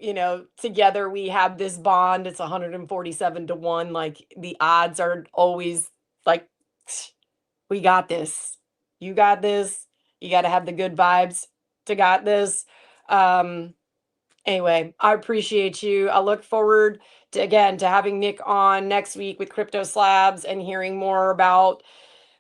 Speaker 1: together we have this bond. It's 147 to 1. Like the odds are always like, we got this. You got this. You got to have the good vibes to got this. Anyway, I appreciate you. I look forward to having Nick on next week with Crypto Slabs and hearing more about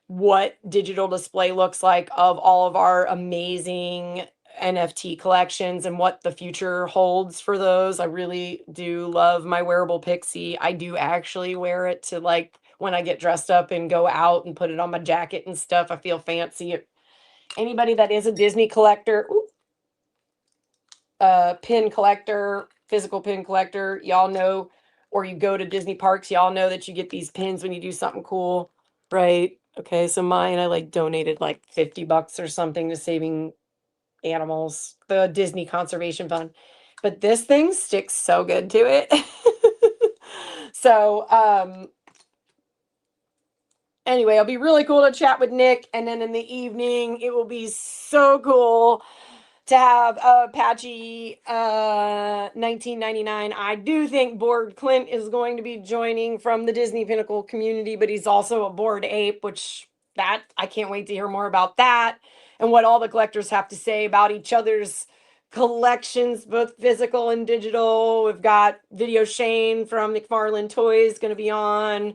Speaker 1: what digital display looks like of all of our amazing NFT collections and what the future holds for those. I really do love my wearable Pixie. I do actually wear it to like when I get dressed up and go out and put it on my jacket and stuff. I feel fancy. Anybody that is a Disney collector, pin collector, physical pin collector, y'all know, or you go to Disney parks, y'all know that you get these pins when you do something cool, right? Okay, so mine, I like donated like $50 or something to Saving Animals, the Disney Conservation Fund. But this thing sticks so good to it. So, anyway, it'll be really cool to chat with Nick. And then in the evening, it will be so cool to have Apache 1999. I do think Board Clint is going to be joining from the Disney Pinnacle community, but he's also a Board Ape, which that I can't wait to hear more about that and what all the collectors have to say about each other's collections, both physical and digital. We've got Video Shane from McFarlane Toys going to be on.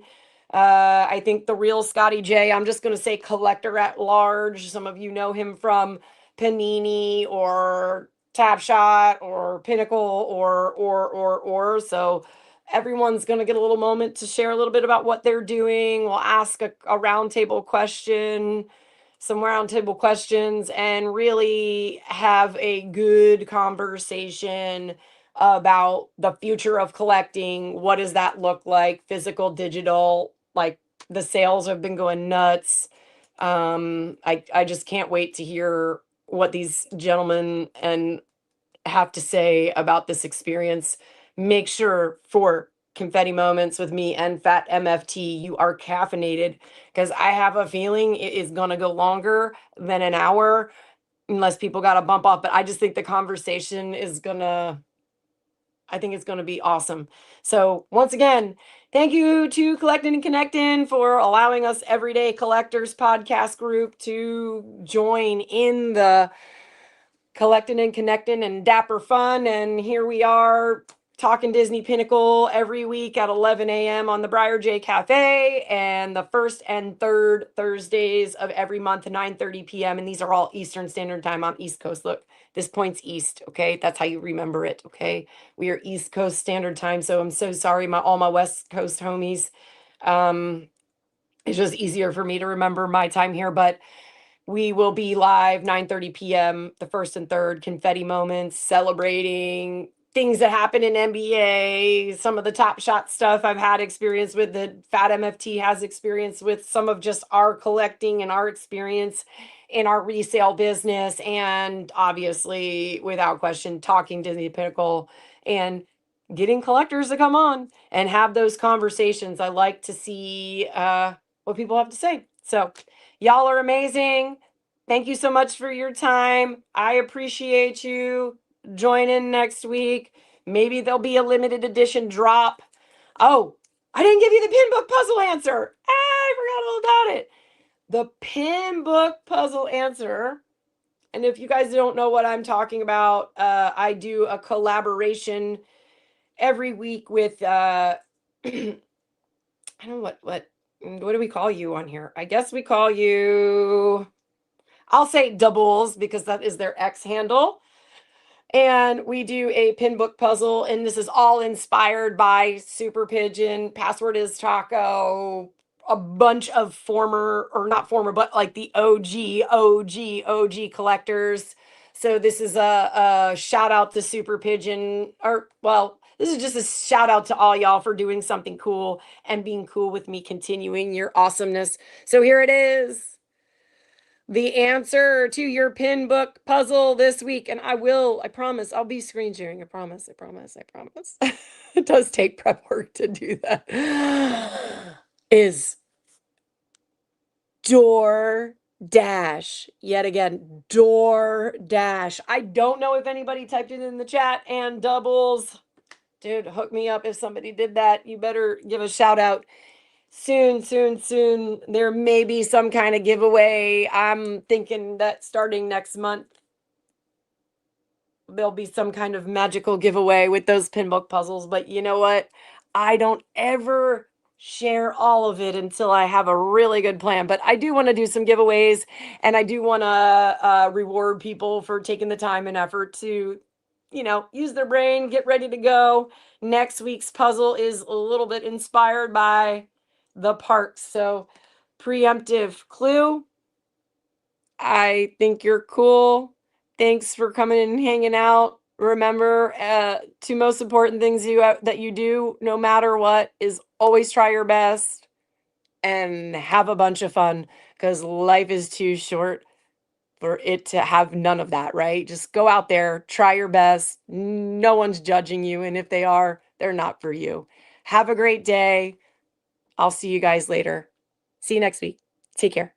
Speaker 1: I think the real Scotty J, I'm just going to say collector at large. Some of you know him from Panini or Tap Shot or Pinnacle or. So everyone's going to get a little moment to share a little bit about what they're doing. We'll ask a roundtable question, some roundtable questions, and really have a good conversation about the future of collecting. What does that look like? Physical, digital, like the sales have been going nuts. I just can't wait to hear what these gentlemen and have to say about this experience. Make sure for confetti moments with me and Fat MFT, you are caffeinated because I have a feeling it is going to go longer than an hour unless people got to bump off. But I just think the conversation is I think it's going to be awesome. So once again, thank you to Collecting and Connecting for allowing us Everyday Collectors podcast group to join in the Collecting and Connecting and Dapper Fun. And here we are talking Disney Pinnacle every week at 11 a.m. on the Briar J Cafe, and the first and third Thursdays of every month, 9:30 p.m. And these are all Eastern Standard Time. I'm East Coast. Look, this point's east. Okay, that's how you remember it. Okay, we are East Coast Standard Time. So I'm so sorry, all my West Coast homies. It's just easier for me to remember my time here, but we will be live 9:30 p.m. the first and third confetti moments, celebrating things that happen in NBA, some of the Top Shot stuff I've had experience with, that Fat MFT has experience with, some of just our collecting and our experience in our resale business, and obviously, without question, talking to the Pinnacle and getting collectors to come on and have those conversations. I like to see what people have to say. So, y'all are amazing. Thank you so much for your time. I appreciate you. Join in next week. Maybe there'll be a limited edition drop. Oh, I didn't give you the pin book puzzle answer. I forgot all about it. The pin book puzzle answer. And if you guys don't know what I'm talking about, I do a collaboration every week with I don't know what do we call you on here? I guess we call you, I'll say Doubles because that is their X handle. And we do a pin book puzzle, and this is all inspired by Super Pigeon. Password is Taco. A bunch of former, or not former, but like the OG collectors. So this is a shout out to Super Pigeon, or well, this is just a shout out to all y'all for doing something cool and being cool with me, continuing your awesomeness. So here it is, the answer to your pin book puzzle this week. And I promise, I'll be screen sharing. I promise. It does take prep work to do that. Is Door Dash. Yet again, Door Dash. I don't know if anybody typed it in the chat, and Doubles. Dude, hook me up if somebody did that. You better give a shout out. Soon. There may be some kind of giveaway. I'm thinking that starting next month, there'll be some kind of magical giveaway with those pin book puzzles. But you know what? I don't ever share all of it until I have a really good plan. But I do want to do some giveaways, and I do want to reward people for taking the time and effort to, use their brain, get ready to go. Next week's puzzle is a little bit inspired by the parks. So, preemptive clue. I think you're cool. Thanks for coming and hanging out. Remember, two most important things that you do, no matter what, is always try your best and have a bunch of fun, because life is too short for it to have none of that, right? Just go out there, try your best. No one's judging you, and if they are, they're not for you. Have a great day. I'll see you guys later. See you next week. Take care.